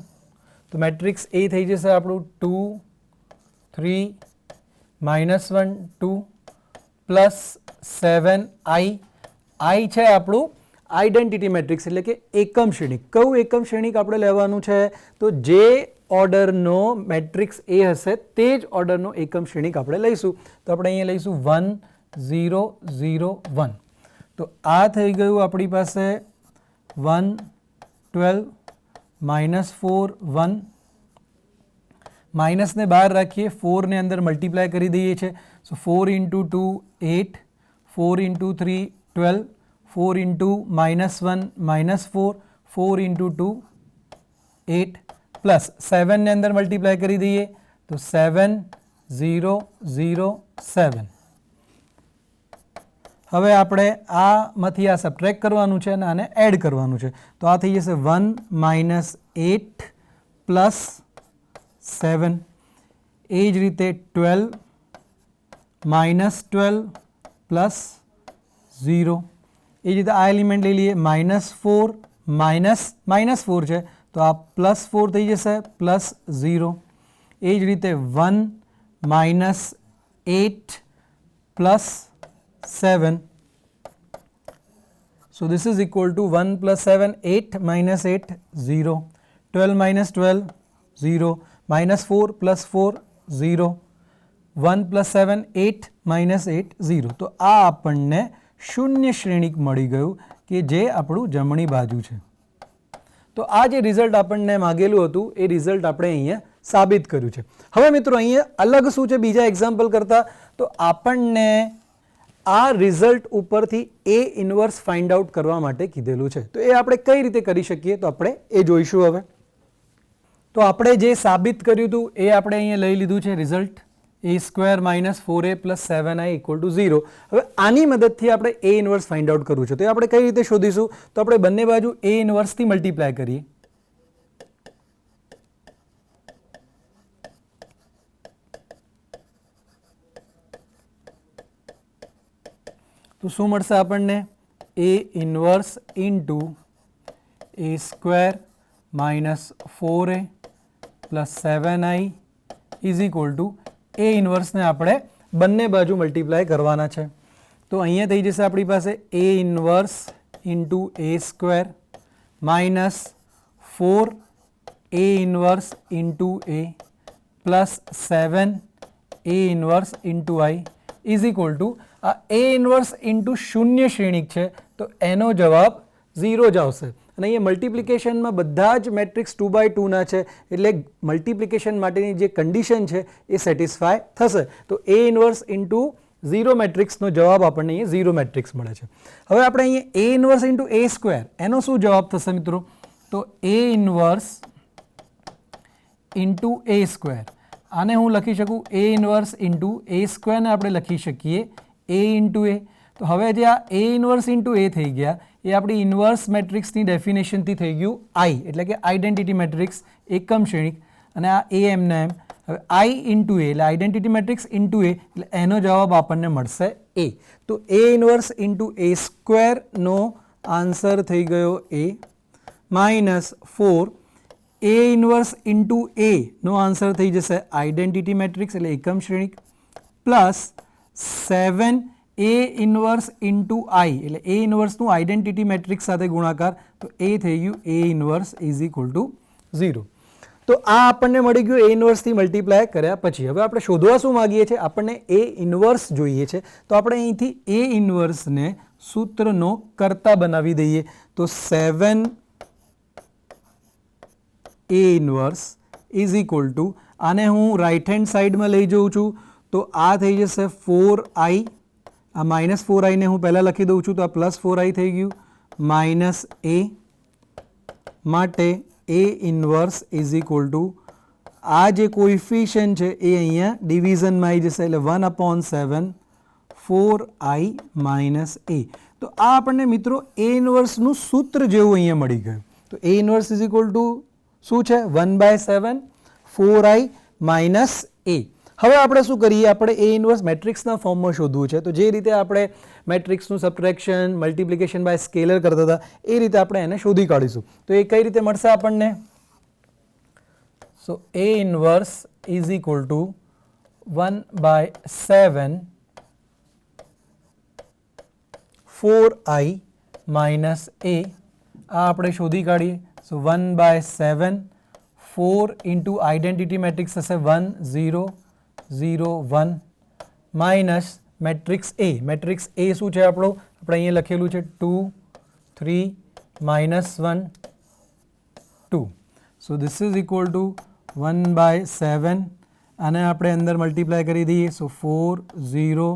તો મેટ્રિક્સ a થઈ જશે આપણું 2 3 -1 2 પ્લસ 7i. i છે આપણું આઈડેન્ટિટી મેટ્રિક્સ એટલે કે એકમ શ્રેણિક. કયું એકમ શ્રેણિક આપણે લેવાનું છે? તો જે ઓર્ડરનો મેટ્રિક્સ a હશે તે જ ઓર્ડરનો એકમ શ્રેણિક આપણે લઈશું. તો આપણે અહીંયા લઈશું 1 0 0 1. તો આ થઈ ગયું આપણી પાસે 1 12 -4 1. માઇનસને બહાર રાખીએ, 4 ને અંદર મલ્ટીપ્લાય કરી દઈએ છીએ. સો 4 into 2 8 4 into 3 12 4 into -1 -4 4 into 2 8 plus 7 ને અંદર મલ્ટીપ્લાય કરી દઈએ તો 7 0 0 7. હવે આપણે આમાંથી આ સબટ્રેક્ટ કરવાનું છે અને આને એડ કરવાનું છે. તો આ થઈ જશે 1 -8 પ્લસ 7. એ જ રીતે 12 -12 પ્લસ 0. એ જ રીતે આ એલિમેન્ટ લઈ લઈએ -4 -4 છે તો આ +4 થઈ જશે પ્લસ 0. એ જ રીતે 1 -8 plus 7. So this is equal to 1 plus 7 8 minus 8 0. 12 minus 12 0. Minus 4 plus 4 0. 1 plus 7 8 minus 8 0. તો આ આપણને શૂન્ય શ્રેણિક મળી ગયું કે જે આપણું જમણી બાજુ છે. તો આ જે રિઝલ્ટ આપણને માગેલું હતું એ રિઝલ્ટ આપણે અહીંયા સાબિત કર્યું છે. હવે મિત્રો અહીંયા અલગ શું છે બીજા એક્ઝામ્પલ કરતાં? તો આપણને આ રિઝલ્ટ ઉપરથી એ ઇન્વર્સ ફાઇન્ડ આઉટ કરવા માટે કીધેલું છે. તો એ આપણે કઈ રીતે કરી શકીએ તો આપણે એ જોઈશું. હવે તો આપણે જે સાબિત કર્યું હતું એ આપણે અહીંયા લઈ લીધું છે result a square minus 4a plus 7i equal to 0. હવે આની મદદથી આપણે એ ઇન્વર્સ ફાઇન્ડ આઉટ કરવું છે. તો એ આપણે કઈ રીતે શોધીશું? તો આપણે બંને બાજુ એ ઇન્વર્સથી મલ્ટીપ્લાય કરીએ. તો શું મળશે આપણને? a inverse into a square minus 4a plus 7i is equal to A ઇન્વર્સને આપણે બંને બાજુ મલ્ટીપ્લાય કરવાના છે. તો અહીંયા થઈ જશે આપણી પાસે a inverse into a square minus 4 A inverse into A plus 7 A inverse into I is equal to આ A ઇન્વર્સ ઇન્ટુ શૂન્ય શ્રેણિક છે તો એનો જવાબ 0 જ આવશે. અને અહીંયા મલ્ટિપ્લિકેશનમાં બધા જ મેટ્રિક્સ 2x2ના છે એટલે મલ્ટિપ્લિકેશન માટેની જે કન્ડિશન છે એ સેટિસ્ફાય થશે. તો A ઇન્વર્સ ઇન્ટુ 0 મેટ્રિક્સનો જવાબ આપણને અહીંયા 0 મેટ્રિક્સ મળે છે. હવે આપણે અહીંયા A inverse into A square એનો શું જવાબ થશે મિત્રો? તો A inverse into A square, આને હું લખી શકું A ઇન્વર્સ ઇન્ટુ A સ્ક્વેરને આપણે લખી શકીએ A ઇન્ટુ A. તો હવે જે આ A ઇન્વર્સ ઇન્ટુ A થઈ ગયા એ આપણી ઇન્વર્સ મેટ્રિક્સની ડેફિનેશનથી થઈ ગયું I, એટલે કે આઇડેન્ટિટી મેટ્રિક્સ એકમ શ્રેણિક, અને આ A એમના એમ. હવે I ઇન્ટુ A એટલે આઇડેન્ટિટી મેટ્રિક્સ ઇન્ટુ A એટલે એનો જવાબ આપણને મળશે A. તો A ઇન્વર્સ ઇન્ટુ A સ્ક્વેરનો આન્સર થઈ ગયો A minus 4 A inverse into A નો આન્સર થઈ જશે આઇડેન્ટિટી મેટ્રિક્સ એટલે એકમ શ્રેણિક plus 7 A inverse into I એટલે A ઇન્વર્સનું આઇડેન્ટિટી મેટ્રિક્સ સાથે ગુણાકાર, તો એ થઈ ગયું A inverse is equal to 0. તો આ આપણને મળી ગયું A ઇન્વર્સથી મલ્ટીપ્લાય કર્યા પછી. હવે આપણે શોધવા શું માગીએ છીએ? આપણને A ઇન્વર્સ જોઈએ છે. તો આપણે અહીંથી A ઇન્વર્સને સૂત્રનો કર્તા બનાવી દઈએ. તો 7 A inverse is equal two, આને હું રાઇટ હેન્ડ સાઈડમાં લઈ જઉં છું તો આ થઈ જશે 4i, આ માઇનસ 4i ને હું પહેલાં લખી દઉં છું તો આ પ્લસ 4i થઈ ગયું, માઇનસ A માટે A inverse is equal to આ જે કોઇફિશિયન્ટ છે એ અહીંયા ડિવિઝનમાં આવી જશે એટલે 1/7 4i માઇનસ A. તો આ આપણને મિત્રો A ઇન્વર્સનું સૂત્ર જેવું અહીંયા મળી ગયું. તો A inverse is equal two શું છે? 1/7 4i માઇનસ A. હવે આપણે શું કરીએ? આપણે A ઇન્વર્સ મેટ્રિક્સના ફોર્મમાં શોધવું છે. તો જે રીતે આપણે મેટ્રિક્સનું સબટ્રેક્શન મલ્ટિપ્લિકેશન બાય સ્કેલર કરતા હતા એ રીતે આપણે એને શોધી કાઢીશું. તો એ કઈ રીતે મળશે આપણને? સો A inverse is equal two 1/7 4i minus A. આ આપણે શોધી કાઢીએ. સો 1/7 4 ઇન્ટુ આઇડેન્ટિટી મેટ્રિક્સ થશે 1 0 0 1 minus matrix A. Matrix A શું છે આપણો? આપણે અહીંયા લખેલું છે 2 3 -1 2. So this is equal two 1/7. આને આપણે અંદર મલ્ટીપ્લાય કરી દઈએ. સો 4 0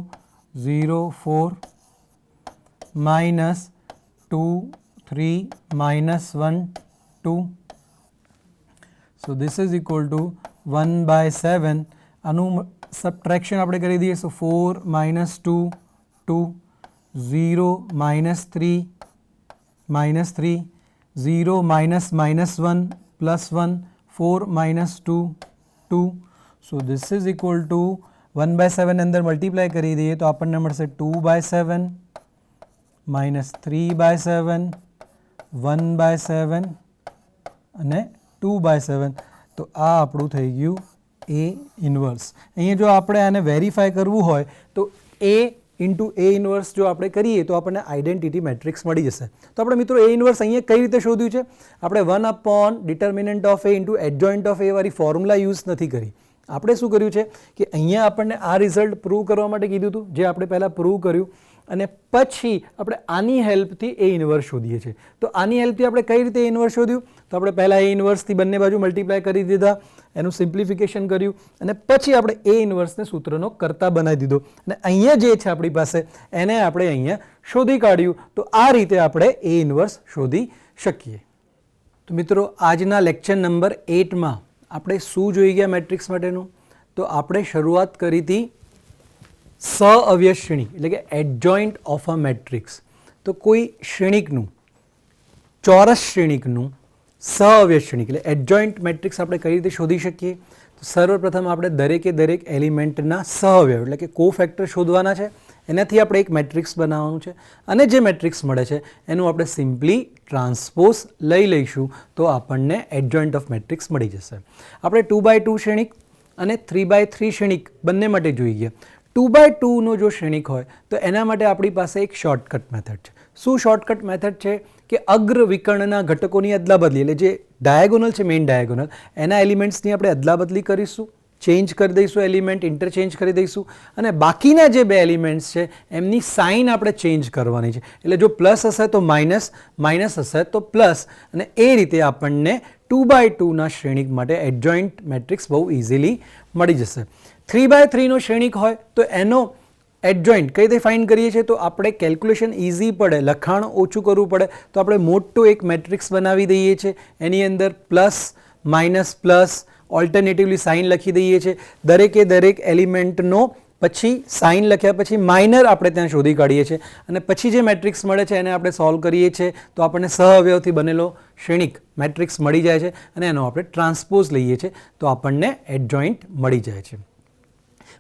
0 4 minus 2 3 -1 2. So this is equal two 1/7. આનું સબટ્રેક્શન આપણે કરી દઈએ. સો 4 -2 2 0 -3 0 -1 +1 4 -2 2. So this is equal two 1/7 અંદર મલ્ટીપ્લાય કરી દઈએ તો આપણને મળશે 2/7 -3/7 1/7 અને 2/7. તો આ આપણું થઈ ગયું A ઇન્વર્સ. અહીંયા જો આપણે આને વેરીફાઈ કરવું હોય તો A ઇન્ટુ A ઇન્વર્સ જો આપણે કરીએ તો આપણને આઇડેન્ટિટી મેટ્રિક્સ મળી જશે. તો આપણે મિત્રો A ઇન્વર્સ અહીંયા કઈ રીતે શોધ્યું છે? આપણે 1 determinant of A into adjoint of A વાળી ફોર્મ્યુલા યુઝ નથી કરી. આપણે શું કર્યું છે કે અહીંયા આપણને આ રિઝલ્ટ પ્રૂવ કરવા માટે કીધું હતું જે આપણે પહેલાં પ્રૂવ કર્યું, અને પછી આપણે આની હેલ્પથી A ઇન્વર્સ શોધીએ છીએ. તો આની હેલ્પથી આપણે કઈ રીતે A ઇન્વર્સ શોધ્યું? તો આપણે પહેલાં A ઇન્વર્સથી બંને બાજુ મલ્ટીપ્લાય કરી દીધા, એનું સિમ્પ્લિફિકેશન કર્યું, અને પછી આપણે A ઇન્વર્સને સૂત્રનો કર્તા બનાવી દીધો, અને અહીંયા જે છે આપણી પાસે એને આપણે અહીંયા શોધી કાઢ્યું. તો આ રીતે આપણે A ઇન્વર્સ શોધી શકીએ. તો મિત્રો આજના લેક્ચર નંબર 8માં આપણે શું જોઈ ગયા મેટ્રિક્સ માટેનું? તો આપણે શરૂઆત કરી હતી સઅવ્યય શ્રેણી એટલે કે એડજોઇન્ટ ઓફ અ મેટ્રિક્સ. તો કોઈ શ્રેણિકનું, ચોરસ શ્રેણિકનું સઅવ્યય શ્રેણિક એટલે એડજોઇન્ટ મેટ્રિક્સ આપણે કઈ રીતે શોધી શકીએ? તો સર્વપ્રથમ આપણે દરેકે દરેક એલિમેન્ટના સહઅવયવ એટલે કે કોફેક્ટર શોધવાના છે. એનાથી આપણે એક મેટ્રિક્સ બનાવવાનું છે, અને જે મેટ્રિક્સ મળે છે એનું આપણે સિમ્પલી ટ્રાન્સપોઝ લઈ લઈશું તો આપણને એડજોઇન્ટ ઓફ મેટ્રિક્સ મળી જશે. આપણે 2x2 શ્રેણિક અને 3x3 શ્રેણિક બંને માટે જોઈ ગયા. 2x2નો જો શ્રેણિક હોય તો એના માટે આપણી પાસે એક શોર્ટકટ મેથડ છે. શું શોર્ટકટ મેથડ છે? કે અગ્ર વિકર્ણના ઘટકોની અદલાબદલી એટલે જે ડાયાગોનલ છે, મેઇન ડાયાગોનલ, એના એલિમેન્ટ્સની આપણે અદલાબદલી કરીશું, ચેન્જ કરી દઈશું, એલિમેન્ટ ઇન્ટરચેન્જ કરી દઈશું, અને બાકીના જે બે એલિમેન્ટ્સ છે એમની સાઇન આપણે ચેન્જ કરવાની છે. એટલે જો પ્લસ હશે તો માઇનસ, માઇનસ હશે તો પ્લસ, અને એ રીતે આપણને 2x2ના શ્રેણિક માટે એડજોઇન્ટ મેટ્રિક્સ બહુ ઇઝીલી મળી જશે. 3x3નો શ્રેણિક હોય તો એનો એડજોઇન્ટ કઈ રીતે ફાઇન્ડ કરીએ છીએ? તો આપણે કેલ્ક્યુલેશન ઇઝી પડે, લખાણ ઓછું કરવું પડે, તો આપણે મોટું એક મેટ્રિક્સ બનાવી દઈએ છીએ, એની અંદર પ્લસ માઇનસ પ્લસ ઓલ્ટરનેટિવલી સાઇન લખી દઈએ છીએ, દરેકે દરેક એલિમેન્ટનો પછી સાઇન લખ્યા પછી માઇનર આપણે ત્યાં શોધી કાઢીએ છીએ, અને પછી જે મેટ્રિક્સ મળે છે એને આપણે સોલ્વ કરીએ છીએ, તો આપણને સહઅવયવથી બનેલો શ્રેણિક મેટ્રિક્સ મળી જાય છે, અને એનો આપણે ટ્રાન્સપોઝ લઈએ છીએ તો આપણને એડજોઇન્ટ મળી જાય છે.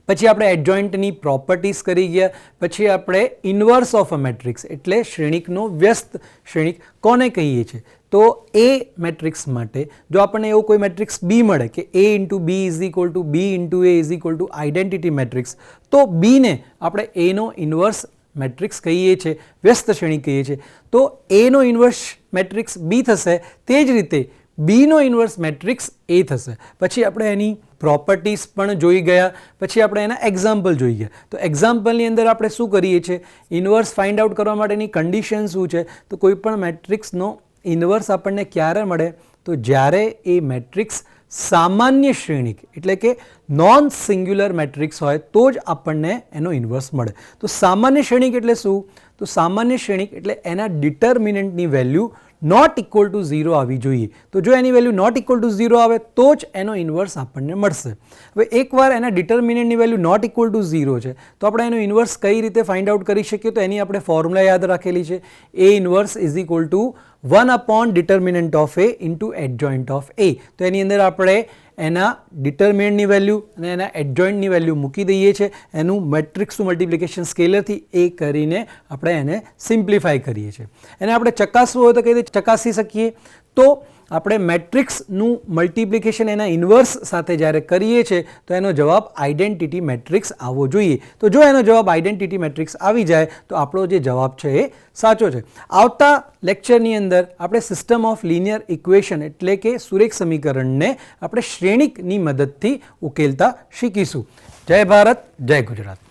પછી આપણે એડજોઇન્ટની પ્રોપર્ટીઝ કરી ગયા. પછી આપણે ઇન્વર્સ ઓફ અ મેટ્રિક્સ એટલે શ્રેણિકનો વ્યસ્ત શ્રેણિક કોને કહીએ છીએ? તો એ મેટ્રિક્સ માટે જો આપણને એવો કોઈ મેટ્રિક્સ બી મળે કે a into B is equal to B into A is equal to identity matrix, તો બીને આપણે એનો ઇન્વર્સ મેટ્રિક્સ કહીએ છીએ, વ્યસ્ત શ્રેણિક કહીએ છીએ. તો એનો ઇન્વર્સ મેટ્રિક્સ બી થશે, તે જ રીતે બીનો ઇન્વર્સ મેટ્રિક્સ એ થશે. પછી આપણે એની પ્રોપર્ટીઝ પણ જોઈ ગયા. પછી આપણે એના એક્ઝામ્પલ જોઈ ગયા. તો એક્ઝામ્પલની અંદર આપણે શું કરીએ છીએ? ઇન્વર્સ ફાઇન્ડ આઉટ કરવા માટેની કન્ડિશન શું છે? તો કોઈ પણ મેટ્રિક્સનો ઇન્વર્સ આપણને ક્યારે મળે? તો જ્યારે એ મેટ્રિક્સ સામાન્ય શ્રેણિક એટલે કે નોન સિંગ્યુલર મેટ્રિક્સ હોય તો જ આપણને એનો ઇન્વર્સ મળે. તો સામાન્ય શ્રેણિક એટલે શું? તો સામાન્ય શ્રેણિક એટલે એના ડિટર્મિનન્ટની વેલ્યુ નોટ ઇક્વલ ટુ 0 આવી જોઈએ. તો જો એની વેલ્યુ નોટ ઇક્વલ ટુ 0 આવે તો જ એનો ઇન્વર્સ આપણને મળશે. હવે એકવાર એના ડિટર્મિનન્ટની વેલ્યુ નોટ ઇક્વલ ટુ 0 છે તો આપણે એનો ઇન્વર્સ કઈ રીતે ફાઇન્ડ આઉટ કરી શકીએ? તો એની આપણે ફોર્મ્યુલા યાદ રાખેલી છે, A inverse is equal to 1 upon determinant of A into adjoint of A. તો એની અંદર આપણે એના ડિટર્મિનન્ટની વેલ્યુ અને એના એડજોઇન્ટની વેલ્યુ મૂકી દઈએ છીએ, એનું મેટ્રિક્સનું મલ્ટિપ્લિકેશન સ્કેલરથી એ કરીને આપણે એને સિમ્પ્લિફાય કરીએ છીએ. એને આપણે ચકાસવું હોય તો કઈ રીતે ચકાસી શકીએ? તો આપણે મેટ્રિક્સનું મલ્ટિપ્લિકેશન એના ઇન્વર્સ સાથે જ્યારે કરીએ છીએ તો એનો જવાબ આઇડેન્ટિટી મેટ્રિક્સ આવવો જોઈએ. તો જો એનો જવાબ આઇડેન્ટિટી મેટ્રિક્સ આવી જાય તો આપણો જે જવાબ છે એ સાચો છે. આવતા લેક્ચરની અંદર આપણે સિસ્ટમ ઓફ લિનિયર ઇક્વેશન એટલે કે સુરેખ સમીકરણને આપણે શ્રેણિકની મદદથી ઉકેલતા શીખીશું. જય ભારત, જય ગુજરાત.